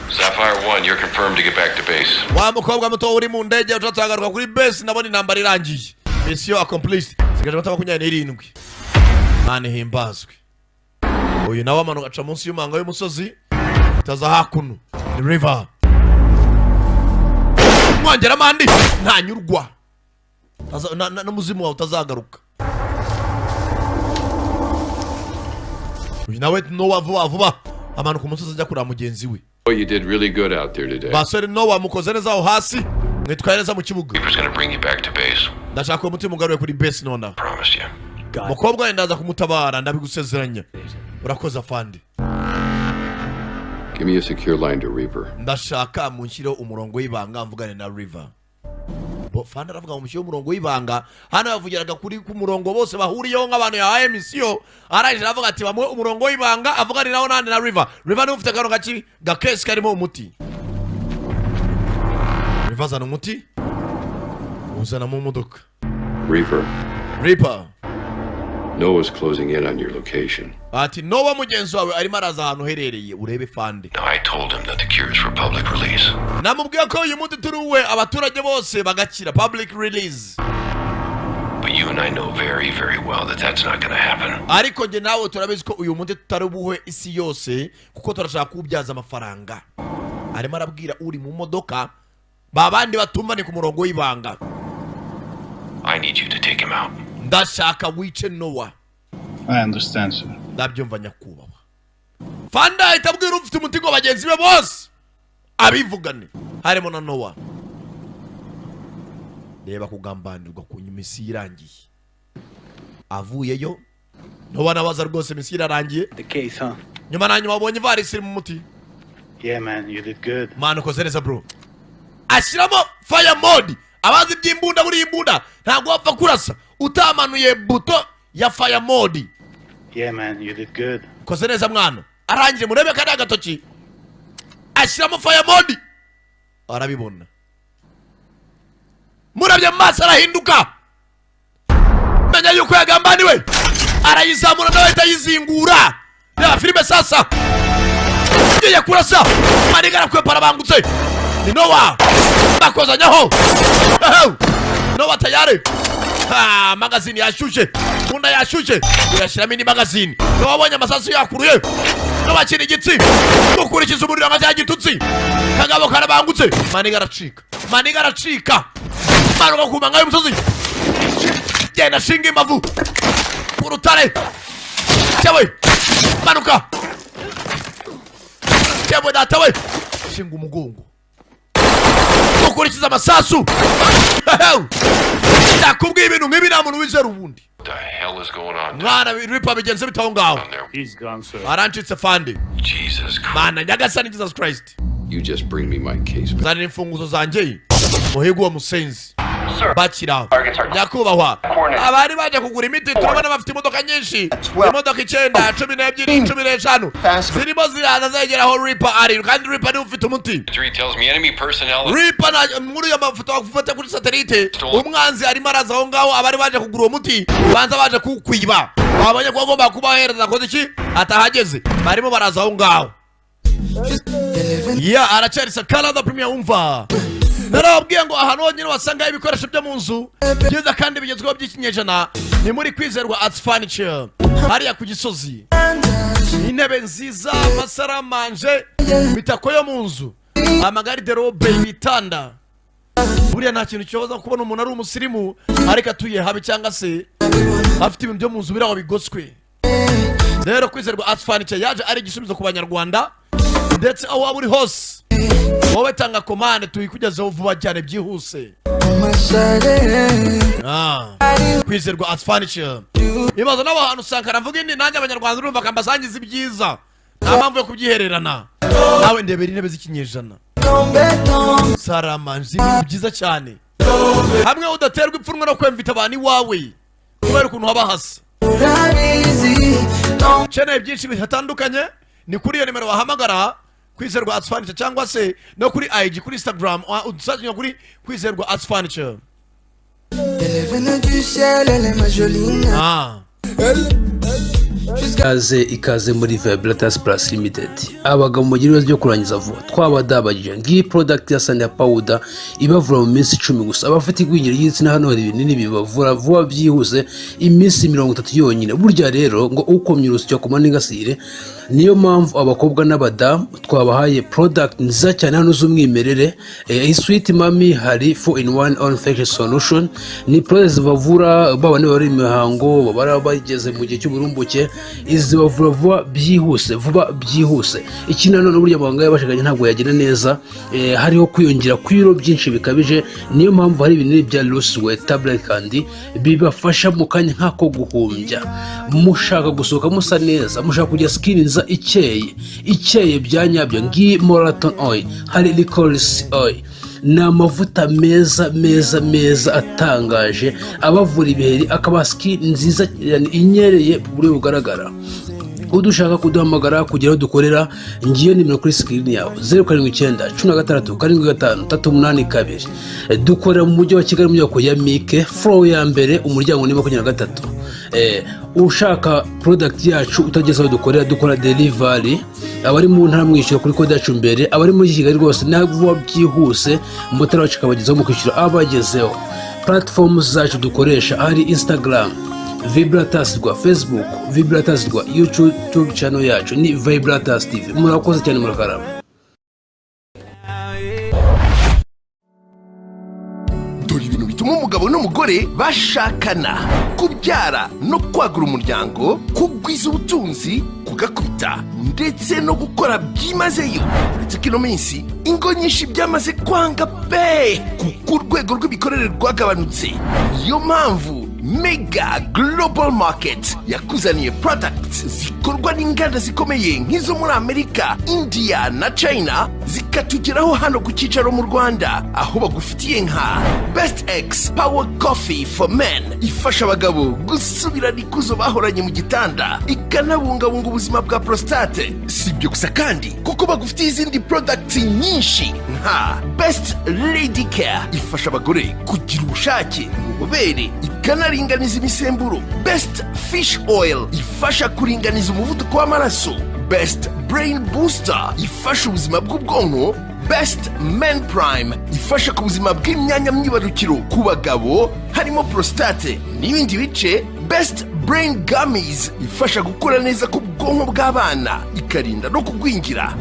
Sapphire 1, you're confirmed to get back to base. wa mukobwa muto uri mu ndege utatagaruka kuri base nabona intambara irangiye mission accomplished sigaje amata 27 mane himbazwe uyu nawe amanuka aca munsi y'umanga y'umusozi taza hakuno ni River mwongera mandi ntanyurwa n'umuzimu wawe utazagaruka uyu nawe Noah vuba vuba amanuka umusozi ajya kureba mugenzi we Oh, you did really good out there today. basore Noah mukoze neza aho hasi Mwitwaye neza mu kibuga. Reaper's gonna bring you back to base. Ndashaka umutima ugaruye kuri base nona. Promise you. Mukobwa wenda aza kumutabara ndabigusezeranya. Urakoze afande. Give me a secure line to Reaper. Ndashaka munshiro umurongo w'ibanga mvugane na River. Bo fanda ravuga ngo mushiyo umurongo w'ibanga. Hano yavugiraga kuri ku murongo bose bahuriyeho nk'abantu ya emisiyo. Aranje avuga ati bamwe umurongo w'ibanga avugane nawo nande na River. River ni ufite kano gaci gakesi karimo umuti. River zana umuti. Uzana mu modoka. Reaper. Noah's closing in on your location. Ati Noah mugenzi wawe arimo araza ahantu herereye urebe fande. Now I told him that the cure is for public release. Namubwiye ko uyu muti turuwe abaturage bose bagakira public release. But you and I know very, very well that that's not going to happen. Ariko nge nawe turabizi ko uyu muti tutarubuhe isi yose kuko turashaka kubyaza amafaranga. Arimo arabwira uri mu modoka babandi batumvane ku murongo w'ibanga. I need you to take him out. Ndashaka wice Noah. I understand, sir. Ndabyumva nyakubahwa. Fanda itabwira ufite umutigo bagenzi be bose abivugane harimo na Noah. Reba kugambanirwa ku nyumisi irangiye. Avuyeyo Noah nabaza rwose misi irangiye. The case, huh? Nyuma na nyuma wabonye varisi mu muti. Yeah, man, you did good. Man ukoze neza bro. Ashiramo fire mode. Abazi by'imbunda buri imbunda ntabwo wapfa kurasa utamanuye buto ya fire mode. Yeah, man, you did good. Koze neza mwana. Arangije murebe kandi agatoki. Ashiramo fire mode. Arabibona. Murabye maso arahinduka. Menya yuko yagambaniwe. Arayizamura nawe itayizingura. Ya filime sasa. Ngiye kurasa. Manigara kwepara bangutse. Ni Noah. Bakozanyaho. Noah tayari. Magazine yashushe. Munda yashushe. Uyashiramo indi magazine. Noah abonye amasasu yakuruye. Noah kiri igitsi. Mukurikiza umuriro ngaza gitutsi. Kagabo karabangutse. Manigara acika. Manigara acika. Manuka kuma ngayo musozi. Genda shinga imavu. Urutare. Cyawe. Manuka. Cyawe datawe. Shinga umugongo. Mukurikiza amasasu. Ndakubwiye ibintu nk'ibi nta muntu wizera ubundi. What the hell is going on? Mwana Reaper bigenze bitaho ngaho. He's gone, sir. Arancitse fande. Jesus Christ. Mana nyagasani Jesus Christ. You just bring me my case. Zana imfunguzo zanjye. Muhigo wa musenzi. Bakira. Nyakubahwa. Abari baje kugura imiti turabona bafite imodoka nyinshi. Imodoka 9, 12, 15. Zirimo ziraza zegeraho Reaper ari kandi Reaper ni ufite umuti. Three tells me enemy personnel. Reaper na muri ya mafoto akufata kuri satellite. Umwanzi arimo araza aho ngaho abari baje kugura umuti banza baje kukwiba. Wabonye ko agomba kubahereza koze iki atahageze. Barimo baraza aho ngaho. Ya aracari Canada Premier umva. Narababwiye ngo ahantu honyine wasanga ibikoresho byo mu nzu byiza kandi bigezweho by'ikinyejana ni muri Kwizerwa Arts Furniture hariya ku Gisozi. Intebe nziza, amasaramanje, imitako yo mu nzu, amagariderobe, ibitanda. Buriya nta kintu cyoza kubona umuntu ari umusirimu ariko atuye habi cyangwa se afite ibintu byo mu nzu biraho bigoswe. Rero Kwizerwa Arts Furniture yaje ari igisubizo ku banyarwanda ndetse aho waba uri hose. Wowe tanga komande tuyikugezeho vuba cyane byihuse. Kwizerwa Arts Furniture. Ibazo nabo hano usanga navuga indi nanjye abanyarwanda urumva kambasangiza ibyiza. Nta mpamvu yo kubyihererana. Nawe ndebera intebe z'ikinyejana. Saramanje byiza cyane. Hamwe udaterwa ipfunwe no kwemvita abantu iwawe. Kubera ukuntu haba hasa. Chene byinshi bitandukanye ni kuri iyo nimero wahamagara Kwizerwa Arts Furniture cyangwa se no kuri IG kuri Instagram udusajya kuri Kwizerwa Arts Furniture. Ikaze muri Vibratas Plus Limited. Abagabo mu gihe cyo kurangiza vuba twabadabagije ngiyi product ya Sanya Powder ibavura mu minsi 10 gusa. Abafite igwingira y'igitsina hano hari ibinini bibavura vuba byihuse iminsi 30 yonyine. Burya rero ngo ukomye urusyo ku maningasire niyo mpamvu abakobwa n'abadamu twabahaye product nziza cyane hano z'umwimerere. Sweet Mami hari 4-in-1 on facial solution ni products bavura babane bari imihango babara bageze mu gihe cy'uburumbuke izibavura vuba byihuse. Iki nanone burya abaganga y'abashakanye ntabwo yagira neza, hariho kwiyongera kw'ibiro byinshi bikabije. Niyo mpamvu hari ibinini bya Loose tablet kandi bibafasha mu kanya nk'ako guhumbya. Mushaka gusohoka musa neza, mushaka kugira skin nziza ikeye bya nyabyo, ngi Marathon oil, hari licorice oil, ni amavuta meza atangaje abavura ibiheri, akaba skin nziza inyereye ku buryo bugaragara. Udushaka kuduhamagara kugira aho dukorera, ngiyo nimero kuri screen yawe 079 16 75 382. Dukorera mu mujyi wa Kigali mu nyubako ya Mike floor ya mbere, umuryango ni 23. Ushaka product yacu utageze aho dukorera, dukora delivery. Abari mu ntara mwishyura kuri kode yacu mbere, abari muri Kigali rwose ntabwo byihuse, mutara wacu kabagezaho mu kwishyura abagezeho. Platforms zacu dukoresha hari Instagram Vibratas rwa Facebook, Vibratas rwa YouTube channel yacu ni Vibratas TV. Murakoze cyane murakarama. Dore ibintu bituma umugabo n'umugore bashakana: kubyara no kwagura umuryango, kugwiza ubutunzi, kugakubita ndetse no gukora byimazeyo. Uretse ko ino minsi ingo nyinshi byamaze kwanga pe kuko urwego rw'imikorere rwagabanutse. Niyo mpamvu Mega Global Market yakuzaniye products zikorwa n'inganda zikomeye nk'izo muri Amerika, India na China, zikatugeraho hano ku cyicaro mu Rwanda, aho bagufitiye nka Best X Power Coffee for Men, ifasha abagabo gusubirana ikuzo bahoranye mu gitanda, ikanabungabunga ubuzima bwa prostate. Si ibyo gusa kandi kuko bagufitiye izindi products nyinshi nka Best Lady Care, ifasha abagore kugira ubushake, ububobere, ikanaringaniza imisemburo. Best Fish Oil, ifasha kuringaniza umuvuduko w'amaraso. Best Brain Booster, ifasha ubuzima bw'ubwonko. Best Men Prime, ifasha ku buzima bw'imyanya myibarukiro ku bagabo harimo prostate n'ibindi bice. Best Brain Gummies, ifasha gukora neza ku bwonko bw'abana, ikarinda no kugwingira.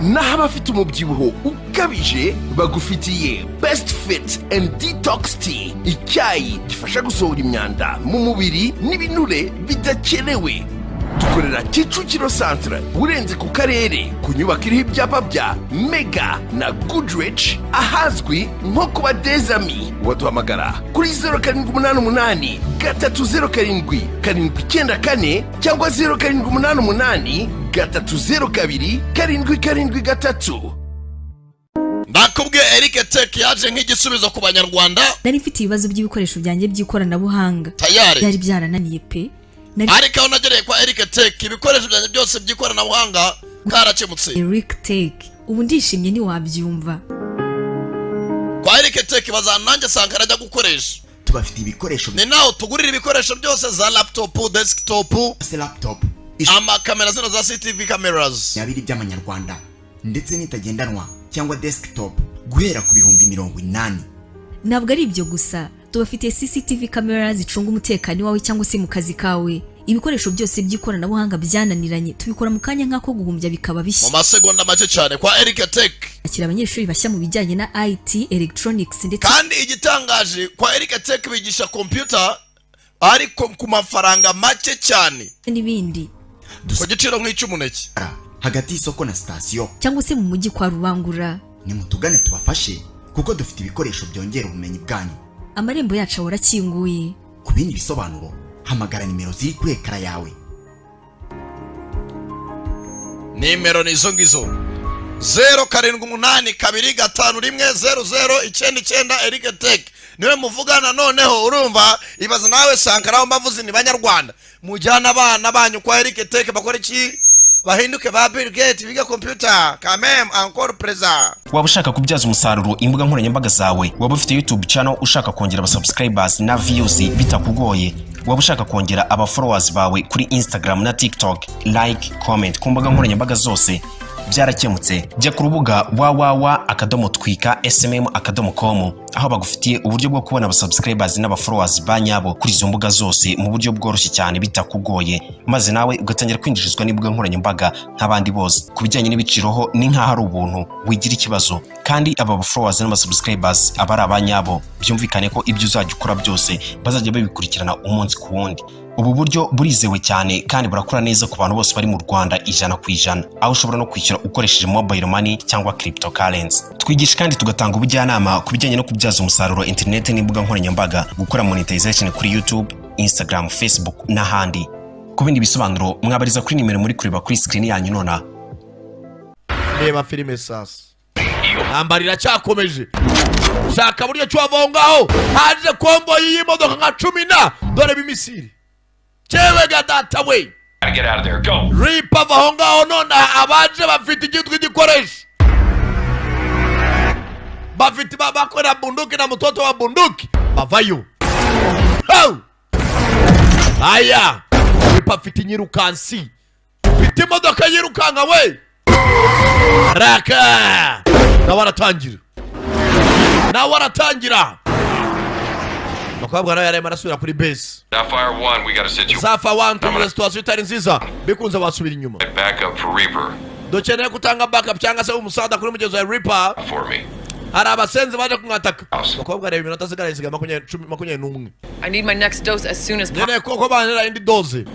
Naho abafite umubyibuho ukabije bagufitiye Best Fit and Detox Tea, icyayi gifasha gusohora imyanda mu mubiri n'ibinure bidakenewe. Dukorera Kicukiro Centre, urenze ku karere, ku nyubako iriho ibyapa bya Mega na Goodrich, ahazwi nko kuba Dezami. Waduhamagara kuri 0788 307 794 cyangwa 0788 302 773. Ndakubwiye Eric Tech yaje nk'igisubizo ku banyarwanda. Nari mfite ibibazo by'ibikoresho byanjye by'ikoranabuhanga byari byarananiye pe. Ariko aho nagereye kwa Eric Tech, ibikoresho byanjye byose by'ikoranabuhanga karakemutse. Eric Tech ubu ndishimye ntiwabyumva. Kwa Eric Tech bazananjye sanga arajya gukoresha. Tubafite ibikoresho ni naho tugurira ibikoresho byose za laptop, desktop, amakamera zino za CCTV cameras yabiri by'amanyarwanda ndetse n'itagendanwa cyangwa desktop guhera ku bihumbi 80. Ntabwo ari ibyo gusa, tubafite CCTV cameras zicunga umutekano wawe cyangwa se mu kazi kawe. Ibikoresho byose by'ikoranabuhanga byananiranye tubikora mu kanya nk'ako guhumbya bikaba bishya mu masegonda make cyane kwa Eric Tech. Akira abanyeshuri bashya mu bijyanye na IT, electronics ndetse kandi igitangaje kwa Eric Tech bigisha computer ariko ku mafaranga make cyane n'ibindi ku giciro nk'icy'umuneke hagati y'isoko na station cyangwa se mu mujyi kwa Rubangura. Ni mutugane tubafashe kuko dufite ibikoresho byongera ubumenyi bwanyu. Amarembo yacu arakinguye. Ku bindi bisobanuro hamagara nimero ziri kuri ekara yawe. Nimero nizo ngizo 0782510099 Eric Tech niwe muvugana. Noneho urumva ibaza nawe Sankara mbavuzi ni banyarwanda, mujyana abana banyu kwa Eric Tech bakora iki? Bahinduke ba Bill Gates biga computer quand même encore présent. Waba ushaka kubyaza umusaruro imbuga nkoranyambaga zawe, waba ufite YouTube channel ushaka kongera aba subscribers na views bitakugoye, waba ushaka kongera aba followers bawe kuri Instagram na TikTok, like, comment ku mbuga nkoranyambaga zose byarakemutse. Jya ku rubuga www.twika.smm.com aho bagufitiye uburyo bwo kubona aba subscribers n'aba followers banyabo kuri izo mbuga zose mu buryo bworoshye cyane bitakugoye, maze nawe ugatangira kwinjirizwa n'imbuga nkoranyambaga nk'abandi bose. Ku bijyanye n'ibiciroho ni nk'aho ari ubuntu, wigira ikibazo kandi aba followers n'aba subscribers aba ari abanyabo, byumvikane ko ibyo uzajya ukora byose bazajya babikurikirana umunsi ku wundi. ubu buryo burizewe cyane kandi burakora neza ku bantu bose bari mu Rwanda 100%, aho ushobora no kwishyura ukoresheje mobile money cyangwa cryptocurrency. Twigisha kandi tugatanga ubujyanama ku bijyanye no kubyaza umusaruro internet n'imbuga nkoranyambaga, gukora monetization kuri YouTube, Instagram, Facebook n'ahandi. Ku bindi bisobanuro mwabariza kuri nimero muri kureba kuri screen yanyu nona. Reba filime sasa. Ambarira cyakomeje. Shaka buryo cyavongaho. Haje kombo y'imodoka nka 10 dore bimisiri. Chewe gadata we. Get out of there, go. Ripa vahongaho nona abaje bafite igitwi gikoresha. Bafite babakora bunduki na mtoto wa bunduki. Bavayo. Oh! Aya. Ripa fiti nyirukansi. Fiti modoka yirukanka we. Raka. Na waratangira. Makabwa nayo yarema rasubira kuri base. Sapphire 1, we gotta sit you. Sapphire 1 tumeze situation itari nziza. Bikunze basubira inyuma. Backup for Reaper. Dokeneye kutanga backup cyangwa se umusada kuri mugenzi wa Reaper. For me. Hari abasenze baje kumwataka. Makabwa reba iminota sigara isiga 21. I need my next dose as soon as possible. Nene koko banera indi dose.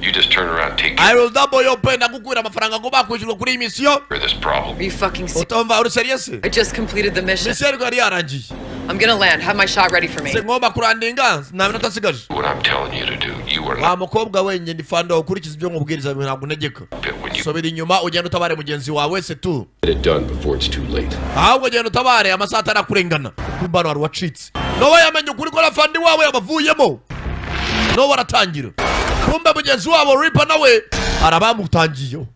You just turn around, take I will double your pay nakukwira amafaranga ngo bakwishyurwa kuri iyi mission. for this problem. Are you fucking serious? Utomba uri serious? I just completed the mission. Mission yari yarangiye. I'm gonna land. Have my shot ready for me. Se ngomba kurandinga na minota sigaje. What I'm telling you to do, you are Wa not mukobwa wenye ndifanda ukurikiza ibyo nkubwiriza ntabwo negeka. Sobira inyuma ugenda utabare mugenzi wawe se tu. get it done before it's too late. Ahubwo ugenda utabare amasaha atarakurengana. Kumbano wari wacitse. Nowe yamenye ukuri ko rafandi wawe yabavuyemo. No waratangira. Kumbe mugenzi wabo Reaper nawe arabamutangiyo.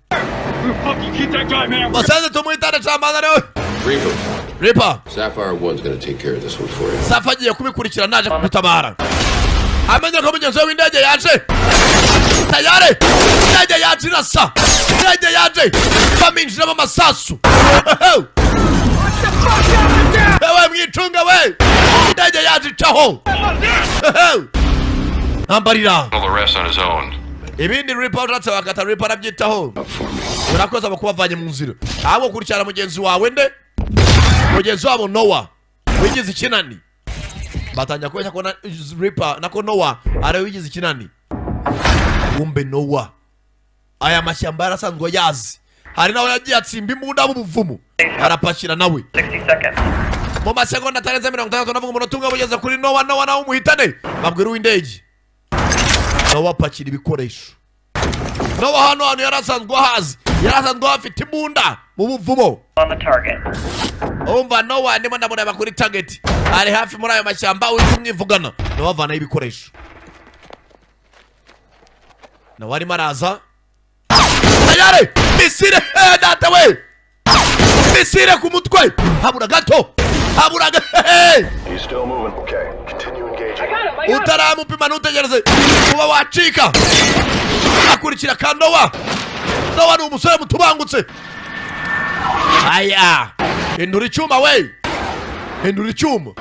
Basanze tumuitana chamana leo. Reaper. Sapphire 1's gonna take care of this one for you. Safa agiye kubikurikira naje kubitabara. Amenye ko mugenzi we w'indege yaje. Tayare. Indege yaje irasa. Indege yaje. Baminjira mu masasu. Ewe mwitunga we. Indege yaje icaho. Ambarira. All the rest on his own. Ibindi Reaper uratse bakata Reaper arabyitaho. Urakoze bakubavanye mu nzira. Abo kurikira mugenzi wawe nde? Mugenzi wabo Noah. Wigize ikinani. Batanya kwesha kona Reaper nako Noah are wigize ikinani. Umbe Noah. Aya mashyamba yarasanzwe yazi. Hari nawe yagiye atsimba imbunda mu buvumo. Arapashira nawe. 60 seconds. Mu masegonda atarenze 60 navuga umuntu tunga bugeze kuri Noah nawe umuhitane. Babwira uw'indege. Noah pakira ibikoresho. Noah hano yarasanzwe hazi. Yarasanzwe afite imbunda mu buvumo. On the target. Umva Noah ndimo ndamureba kuri target. Ari hafi muri ayo mashyamba umwivugana. Noah vana ibikoresho. Noah ari maraza. Tayari! Misire data we! Misire ku mutwe. Habura gato. Habura gato. He's still moving. Okay, continue engaging. Utaramupima nutegereze. Kuba wacika. Akurikira ka Noah. Noah ni umusore mutubangutse. Aya. Hindura icyuma we. Hindura icyuma.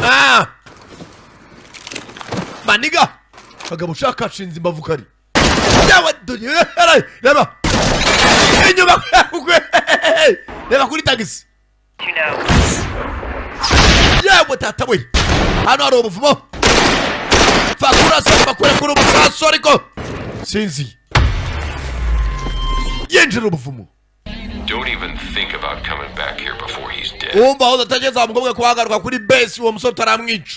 Ah. Maniga. Kagabo ushaka nshinze imbavu kari. Yawe dunyere. Reba. Inyuma kwe. Reba kuri tagisi. Yawe tata we. Hano hari ubuvumo. Fakura samba kure kuri umusaso ariko. Sinzi. Yenjira ubuvumo. Don't even think about coming back here before he's dead. Umva udatageza umukobwa kuhagaruka kuri base uwo musore taramwica.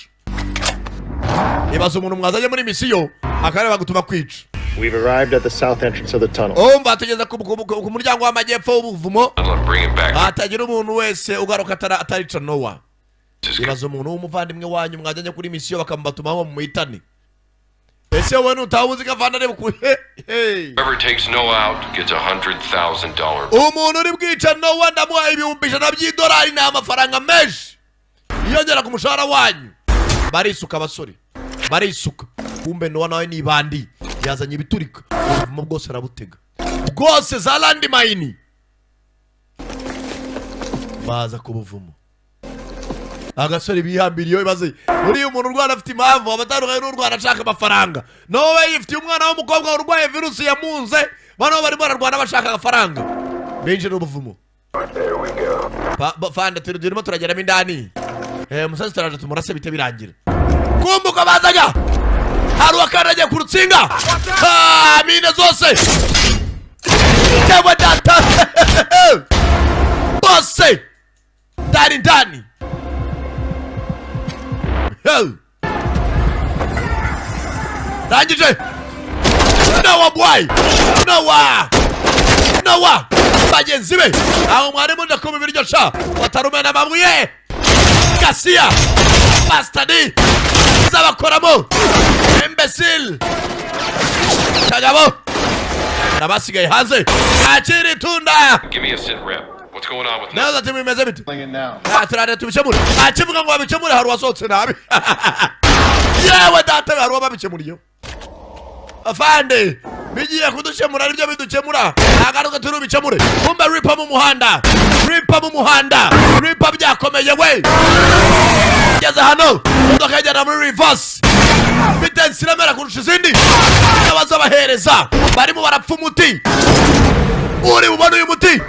Ibaza umuntu mwazanye muri misiyo akareba gutuma kwica. We've arrived at the south entrance of the tunnel. Umva ategeza ku muryango w'amajyepfo w'ubuvumo. Atagira umuntu wese ugaruka atarica Noah. Ibaza umuntu w'umuvandimwe wanyu mwajanye kuri misiyo bakamubatumaho mu muhitane. Ese wowe nutabuzi gavana reba ku Whoever takes Noah out gets $100,000. Umuntu uri bwica Noah ndamuha $100,000 by'idolari ni amafaranga menshi. Yongera ku mushahara wanyu. Barisuka basore. Barisuka. Kumbe Noah nawe ni bandi. Yazanye ibiturika. Ubuvumo bwose arabutega. Bwose za landmine. Baza ku buvumo. Agasore bihambiriye ibaze. Uri umuntu urwana afite impamvu abatarukaye n'urwana ashaka amafaranga. Nowe yifitiye umwana w'umukobwa urwaye virusi yamunze. Bano bari bararwana bashaka amafaranga. Benjira ubuvumo. There we go. Fanda turimo turageramo indani. Musazi turaje tumurase bite birangira. Kumbuka bazanya. hari uwakandagiye ku rutsinga. Mine zose yewe data bose ndani rangije. Nowa boy, Nowa bagenzi be aho mwari muje kumva ibiryo sha batarumena mabuye Garcia Bastard zabakoramo imbecile kagabo nabasigaye hanze akiri tunda. Give me a sit rep. What's going on with naza timimeze bite turare tubikemure akivuga ngo babikemure hari wasotse nabi yewe data hari wababikemuriyo afande bigiye kudukemura nibyo bidukemura agaruka turubikemure kumbe ripa mu muhanda ripa byakomeye we ngeze hano imodoka yajyana muri reverse bitensi iremera kurusha izindi n'abaza bahereza barimo barapfa umuti uri bubona uyu muti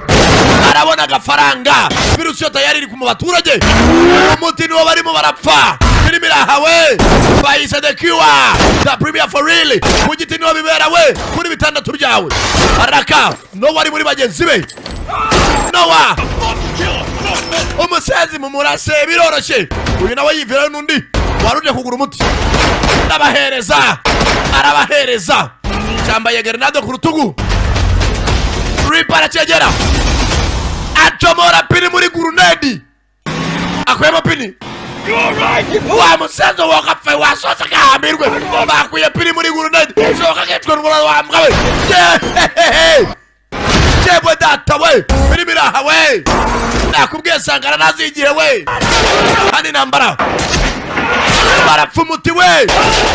arabona agafaranga virusi yo tayari iri mu baturage umuti niwo barimo barapfa filimi irahawe bayise the cure the premier for real mu giti niwo bibera we kuri bitandatu byawe araka no wari muri bagenzi be Nowa umusenzi mu murase biroroshye uyu nawe yivira n'undi waruje kugura umuti arabahereza cyambaye grenade ku rutugu Reaper aracegera acomora pini muri grenade akwema pini wa musenzo wakafe wasose kahamirwe bakuye pini muri grenade soka ketwe n'umura wambwa we jebwe data we pini miraha we nakubwiye sangara nazigiye we hani nambara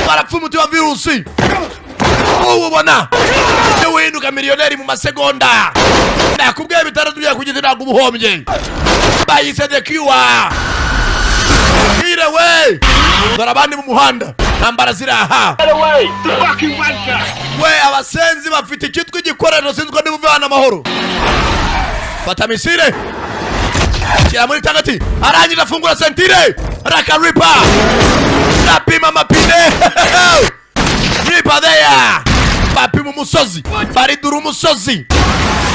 barapfumuti wa virusi ubona yewe miliyoneri mu masegonda nakubwiye bitaro tugiye kugenda ntabwo ubuhombye bayise the cure ire we barabandi mu muhanda nambara ziraha we abasenzi bafite ikitwa igikorero sinzwe n'ubuvana amahoro fata misire kira muri tagati arangije afungura sentire raka ripa napima mapine ripa there bapima umusozi baridura umusozi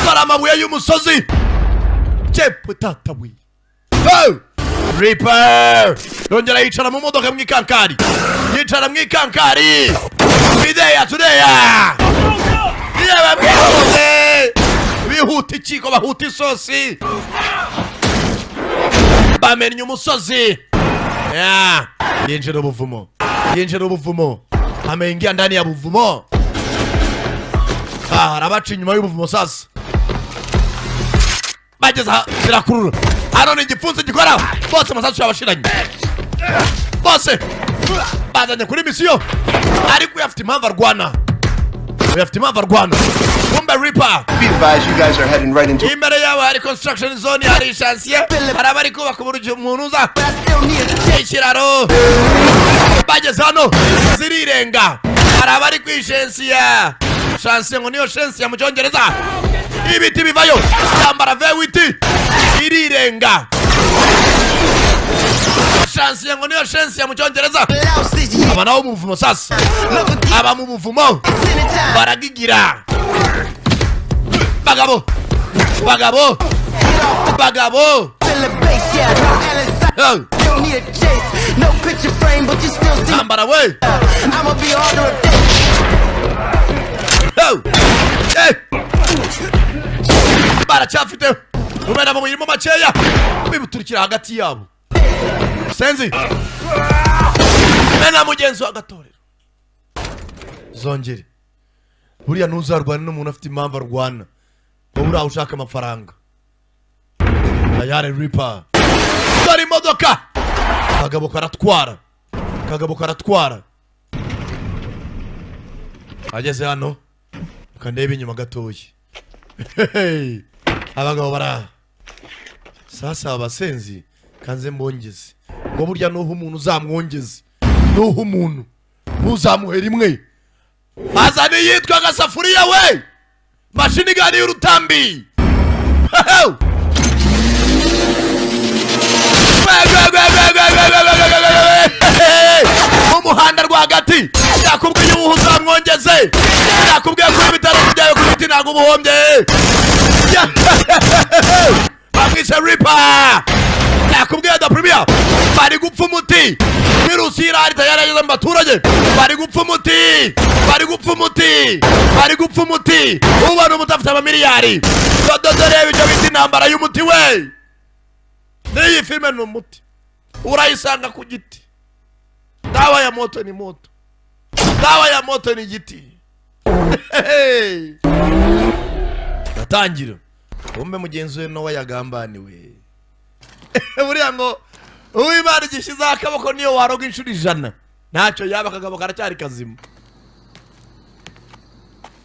baramabuye y'umusozi cepu tatawi Reaper yongera yicara mu modoka mw'ikankari videya tudeya yewe mwihuze bihuta ikiko bahuta isosi bamennye umusozi yinjira ubuvumo ameingia ndani ya buvumo arabaca inyuma y'ubuvumo sasa bageze zirakurura hano ni igipfunsi gikora bose amasasu yabashiranye bose bazanye kuri misiyo ariko yafite impamvu arwana kumbe Reaper be advised you guys are heading right into imbere yawe hari construction zone hari chantier hari abari kubaka uburyo umuntu uza ikiraro bageze hano zirirenga hari abari kwishensiya chantier ngo niyo chantier mu cyongereza ibiti bivayo yambara V8 irirenga chantier ngo niyo chantier mu cyongereza aba nawo mu buvumo sasa aba mu buvumo baragigira bagabo nambara we baracyafite ubera mu mirimo makeya bibuturikira hagati yabo senzi mena mugenzi wa gatorero zongere buriya ntuzarwana n'umuntu afite impamvu arwana wowe uraho ushaka amafaranga ayare Reaper dore imodoka kagabo karatwara ageze hano ukandeba inyuma gatoya abagabo bara sasa abasenzi kanze mbongeze ngo burya nuho umuntu uzamwongeze nuho umuntu uzamuhera imwe azane yitwa gasafuriya we mashini gani y'urutambi umuhanda rwagati yakubwiye nakubwiye ko ibitaro byawe ku biti ntabwo ubuhombye bamwishe Reaper nakubwiye da Premier bari gupfa umuti virusi irahari tayarageze mu baturage bari gupfa umuti ubona umuti afite amamiliyari dore ibyo biti intambara y'umuti we n'iyi filime ni umuti urayisanga ku giti dawa ya moto ni moto dawa ya moto ni giti natangira umbe mugenzi we Nowa yagambaniwe buriya ngo uw'Imana igishizeho akaboko niyo waroga inshuro 100 ntacyo yaba akagabo karacyari kazima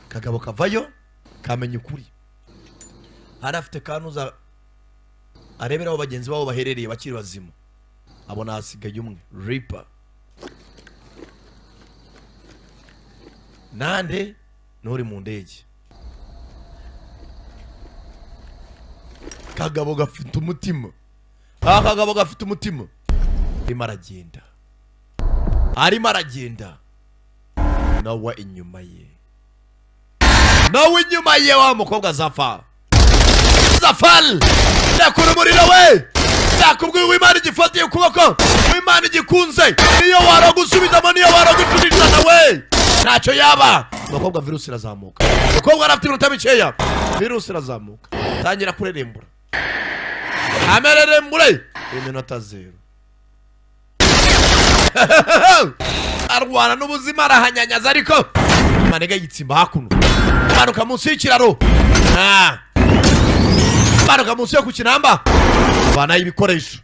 kagabo kavayo kamenya ukuri harafite kanuza arebera abo bagenzi babo baherereye bakiri bazima abona hasigaye umwe Reaper nande nuri mu ndege kagabo gafite umutima kagabo gafite umutima arimo aragenda nawe inyuma ye wa mukobwa Zafar nakura umuriro we nakubwiye uw'Imana igifatiye ukuboko uw'Imana igikunze niyo waragusubizamo niyo waragucurishana we ntacyo yaba umukobwa virusi irazamuka umukobwa arafite iminota mikeya virusi irazamuka tangira kurerembura amererembure iminota 0 arwana n'ubuzima arahanyanyaza ariko manega yitsimba hakuno manuka munsi y'ikiraro manuka munsi yo ku kinamba bana y'ibikoresho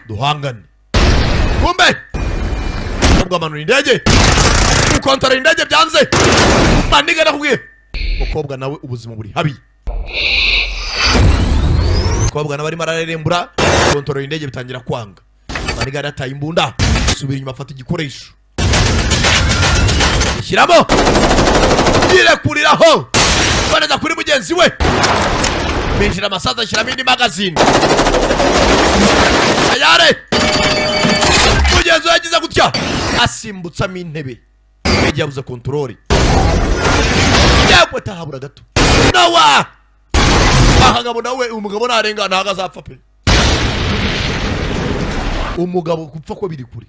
duhangane kumbe ubwo amanura indege ukontara indege byanze maniga nakubwiye umukobwa nawe ubuzima buri habi umukobwa nawe arimo ararerembura kontara indege bitangira kwanga maniga yarataye imbunda subira inyuma afata igikoresho ishyiramo yirekuriraho baneza kuri mugenzi we binjira amasaza ashyiramo indi magazine ayare mugenzi we yagize gutya asimbutsamo intebe yagiye abuza kontroli yewe tahabura gato nawa ahagabo nawe umugabo narenga ntago azapfa pe umugabo gupfa ko biri kure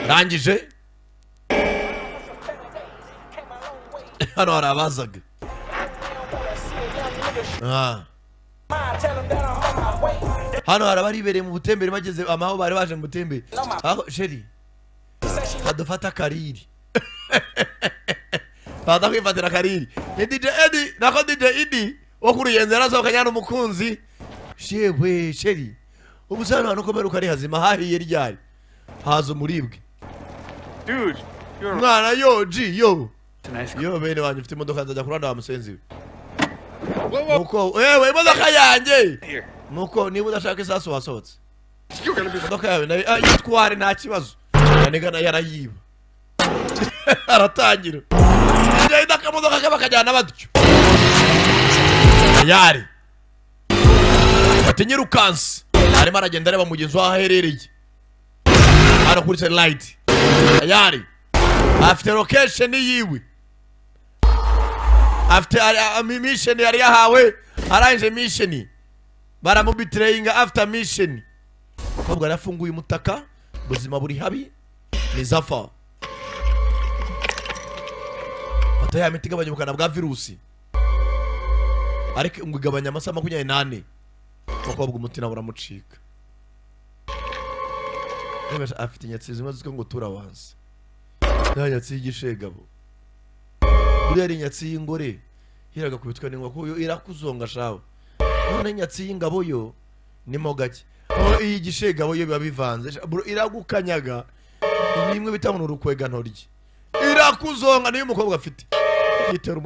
rangije hano harabazaga hano harabaribereye mu butembere bageze amaho bari baje mu butembere aho sheri badufata kariri bada kwifatira kariri ni DJ Eddie nako DJ Eddie wo kuruyenze yarasohoka nyana umukunzi shewe sheri ubusana hano komera ukari hazima hahiye ryari hazo muribwe dude mwana yo G yo yo bene wanyu mfite imodoka nzajya kuranda wa musenzi we nuko wewe imodoka yanjye nuko niba udashaka isasu wasohotse imodoka yawe nayo yitware nta kibazo yanigana yarayiba aratangira njye ndakamodoka kaba kajyana batyo yari atinyirukansi arimo aragenda areba mugenzi waho aherereye hano kuri satellite yari afite location yiwe after mission yari yahawe aranje mission baramubitrayinga after mission kobwa arafunguye umutaka buzima buri habi ni Zafar ata ya miti gabanya ubukana bwa virusi ariko ngugabanya amasa 28 kobwa umutima buramucika niba afite inyatsi zimwe ziko ngo turawanze yanyatsi y'igishegabo buri ari inyatsi y'ingore hiraga kubitwa n'ingwa ko irakuzonga shawe none inyatsi y'ingabo yo nimo gake iyi gishegabo yo biba bivanze iragukanyaga nimwe bitamuna urukwega ntoryi irakuzonga niyo umukobwa afite yitera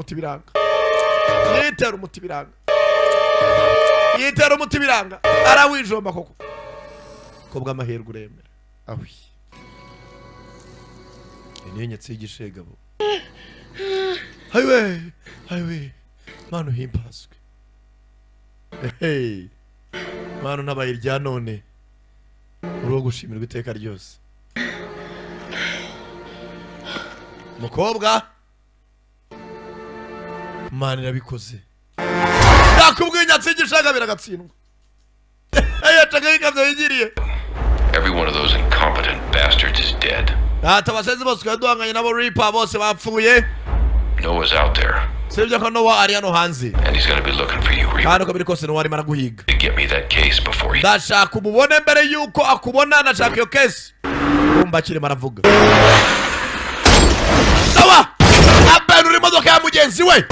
umuti biranga arawijomba koko kobwa amaherwe uremera awi niyo nyatsi y'igishegabo Highway manu himpaswe hey manu nabaye irya none uro gushimirwa iteka ryose Mukobwa Mana irabikoze. Nakubwiye nyatsigishaga biragatsindwa. Every one of those incompetent bastards is dead. Atabasenzi bose kwaduhanganye nabo Reaper bose bapfuye. Noah's out there. Sibyo ko Noah ari hano hanze. And he's gonna be looking for you, Reaper. Hano kabiri kose Noah ari maraguhiga. To get me that case before he... Ndashaka umubone mbere yuko akubona nashaka iyo case. Kumba kiri maravuga. Noah! Abenu uri modoka ya mugenzi we.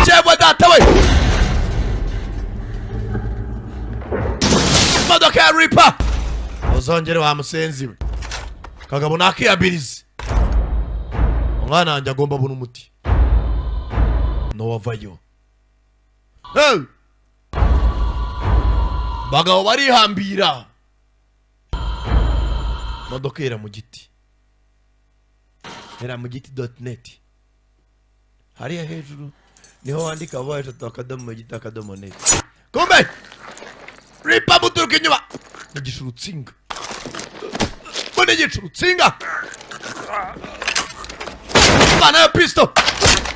Chebwe data we. Modoka ya Reaper. Uzongere wa musenzi we. Kagabo nakiyabirize. Umwana wanjye agomba buna umuti. Noah vayo. Hey! Bagabo barihambira. Modoka era mu giti. Era mu giti.net. Hariya hejuru niho wandika voice akadomo gita akadomo net. Kumbe Reaper muturuka inyuma n'igishurutsinga. Mbona igishurutsinga. Bana ya pistol.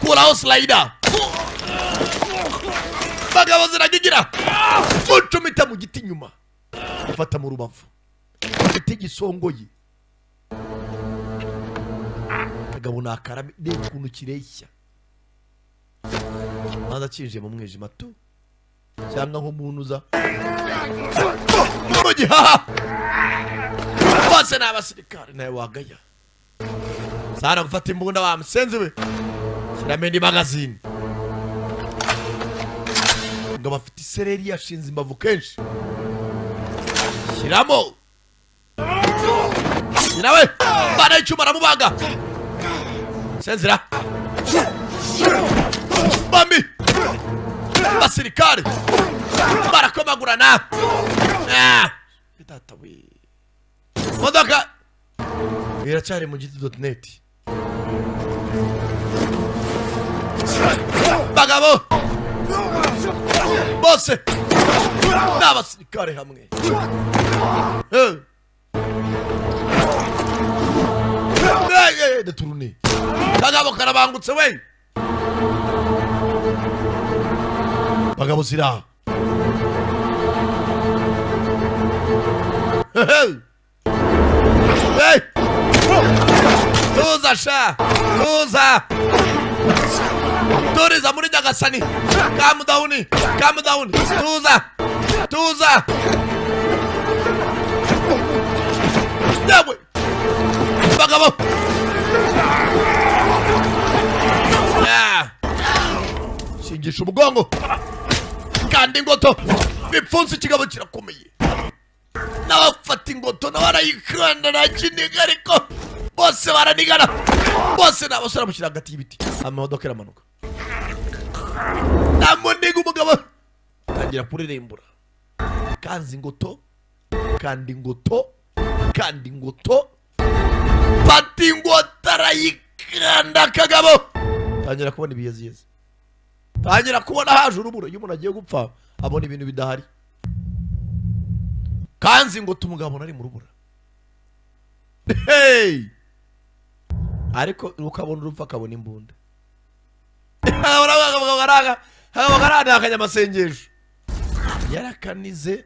Kuraho slider. Bagabo ziragigira. Mucumita mu giti inyuma. Fata mu rubavu. Igiti gisongoye. Kagabo nakarame n'ukuntu kireshya. Nanda kinje mu mwijima tu. Cyangwa nk'umuntu uza. Mugi ha. Bose n'abasirikare nawe wagaya. Sana gufata imbunda wa musenzi we. Shiramendi magazine. Ngo bafite isereri yashinze imbavu kenshi. Shiramo. Shirawe. Bana icyuma ramubaga. Senzira. Bambi. Basirikare. Barakomagurana. Itata we. Modoka. Iracyari mu giti.net. Bagabo. Bose. N'abasirikare hamwe. De tourner. Bagabo karabangutse we. Bagabo zira. Hey! Tuza sha. Tuza. Turiza muri Nyagasani. Calm down. Calm down. Tuza. Tuza. Dewe. Bagabo. Shingisha umugongo. Kandi ngoto. Bipfunsi kigabo kirakomeye. N'abafata ingoto n'abarayikanda nakiniga ariko bose baranigana. Bose n'abasora mushyira hagati y'ibiti. Amamodoka iramanuka. Namuniga umugabo. Tangira kuririmbura. Kanzi ngoto. Kandi ngoto. Kandi ngoto. Pati ngoto arayikanda kagabo. Tangira kubona ibiyeziyeze. Tangira kubona haje uruburo. Iyo umuntu agiye gupfa abona ibintu bidahari. Kanzi ngo tumugabo nari mu rubura. Hey! Ariko ukabona urupfa akabona imbunda. Hagagarana akanyamasengesho. Yarakanize.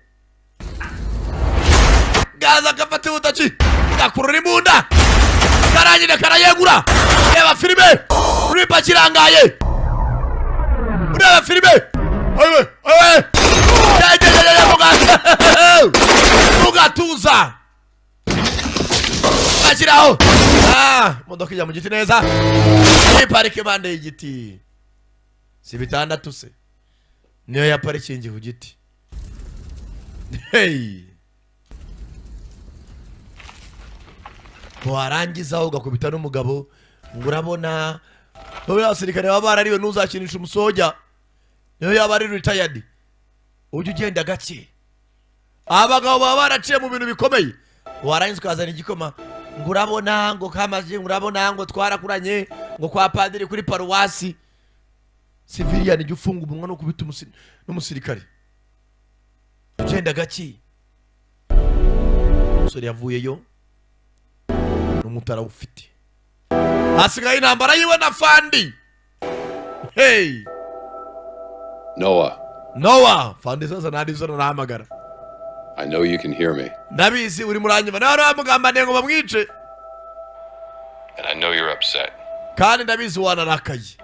Gaza kafata ubutaki. Gakurura imbunda. Karangire karayegura. Reba filime. Reaper kirangaye. Reba filime. Oye, oye. Mugatuza. Bashiraho. Modoka ijya mu giti neza. Ni parike bande y'igiti. Si bitandatu se. Niyo ya parikingi ku giti. Hey. Warangiza ugakubita n'umugabo ngo urabona wowe abasirikare baba barariwe nuzakinisha umusoja. Niyo yaba ari retired. Ujye ugenda gake. Abagabo baba baraciye mu bintu bikomeye. Warangiza ukazana igikoma ngo urabona ngo kamaze urabona ngo twarakuranye ngo kwa padiri kuri paruwasi. Civilian ijye ufunga umunwa no kubita n'umusirikare. Ugenda gake. Umusore yavuyeyo n'umutara ufite. hasigaye intambara yiwe na Fandi. Hey Noah Fandi sasa nadi zona nahamagara. I know you can hear me. Ndabizi uri muranyuma nawe ramugambaniye ngo bamwice. And I know you're upset. Kandi ndabizi wanarakaye.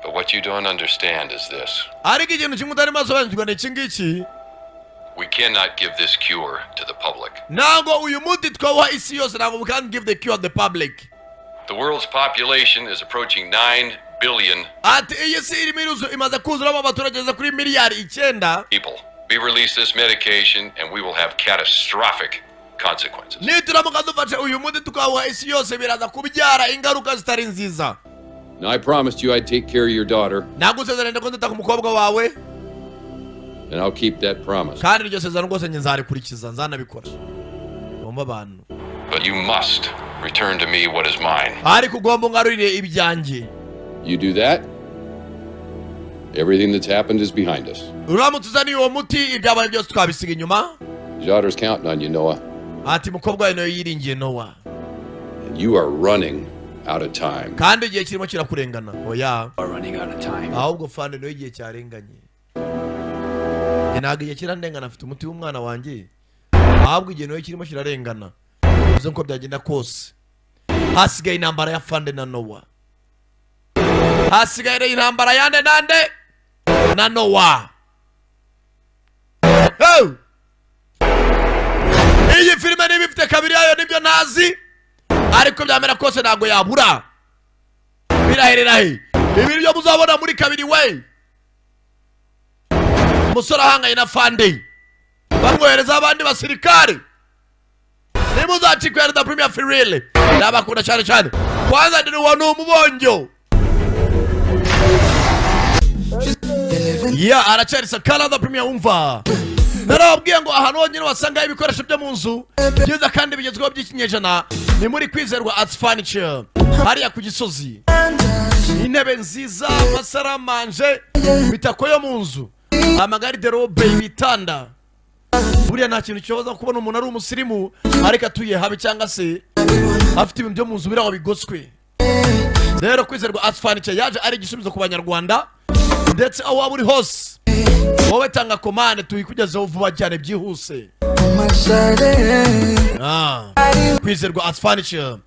But what you don't understand is this. Ariko ikintu kimwe utari masobanukirwa ni iki ngiki. We cannot give this cure to the public. Ntabwo uyu muti twawa isi yose, ntabwo we can't give the cure to the public. The world's population is approaching 9 billion ati iyi si iri miruzo imaze kuzuramo abaturage kuri miliyari 9 people. We release this medication and we will have catastrophic consequences. Nituramuka dufashe uyu muti tukawa isi yose biraza kubyara ingaruka zitari nziza. Now I promised you I'd take care of your daughter. Nagusezeranye ko ndata ku mukobwa wawe. And I'll keep that promise. Kandi iryo sezerano rwose nzarikurikiza, nzanabikora. Bomba abantu. But you must return to me what is mine. Ariko ugomba ngarurire ibyanjye. You do that, everything that's happened is behind us. Uramutuzani uwo muti ibyabaye byose twabisiga inyuma. Your daughter's counting on you, Noah. Ati mukobwa wawe nawe yiringiye Noah. And you are running out of time. Kandi igihe kirimo kirakurengana. Oya. Are running out of time. Ahubwo Fandi nawe igihe cyarenganye. Ntabwo igihe kirandengana, afite umuti w'umwana wanjye. Ahubwo igihe nawe kirimo kirarengana. Uzo ko byagenda kose. Hasigaye intambara ya Fandi na Noah. Hasigaye intambara yande nande na Noah. Oh! Iyi filime niba ifite kabiri yayo nibyo nazi, ariko byamera kose ntabwo yabura. Biraherera he ibi byo muzabona muri kabiri we. Umusore ahanganye na Fandi bamwohereza abandi basirikare. Nimuzacikwe na Premier Firil nabakunda cyane cyane. Kwanza ndi wa numubonjo. Aracari Sakala the Premier umva. Narababwiye ngo ahantu honyine wasanga ibikoresho byo mu nzu byiza kandi bigezweho by'ikinyejana ni muri Kwizerwa Arts Furniture hariya ku Gisozi. Intebe nziza, amasaramanje, bitako yo mu nzu, amagari de robe, ibitanda. Buriya nta kintu cyoza kubona umuntu ari umusirimu ariko atuye habe cyangwa se afite ibintu byo mu nzu biraho bigoswe. Rero Kwizerwa Arts Furniture yaje ari igisubizo ku banyarwanda ndetse aho waba uri hose. Wowe tanga komande tuyikugezeho vuba cyane byihuse. Kwizerwa Arts Furniture.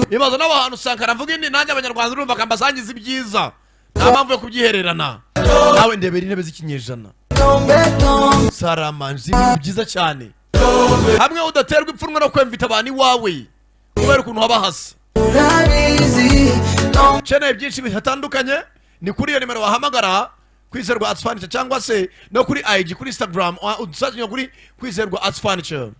Ibaza n'abantu usanga aravuga indi nanjye abanyarwanda urumva kambasangiza ibyiza. Nta mpamvu yo kubyihererana. Nawe ndebera intebe z'ikinyejana. Saramanzi byiza cyane. Hamwe udaterwa ipfunwe no kwemvita abantu iwawe. Kubera ukuntu haba hasa. Chene byinshi bihatandukanye ni kuri iyo nimero wahamagara Kwizerwa Arts Furniture cyangwa se no kuri IG kuri Instagram udusazanye kuri Kwizerwa Arts Furniture.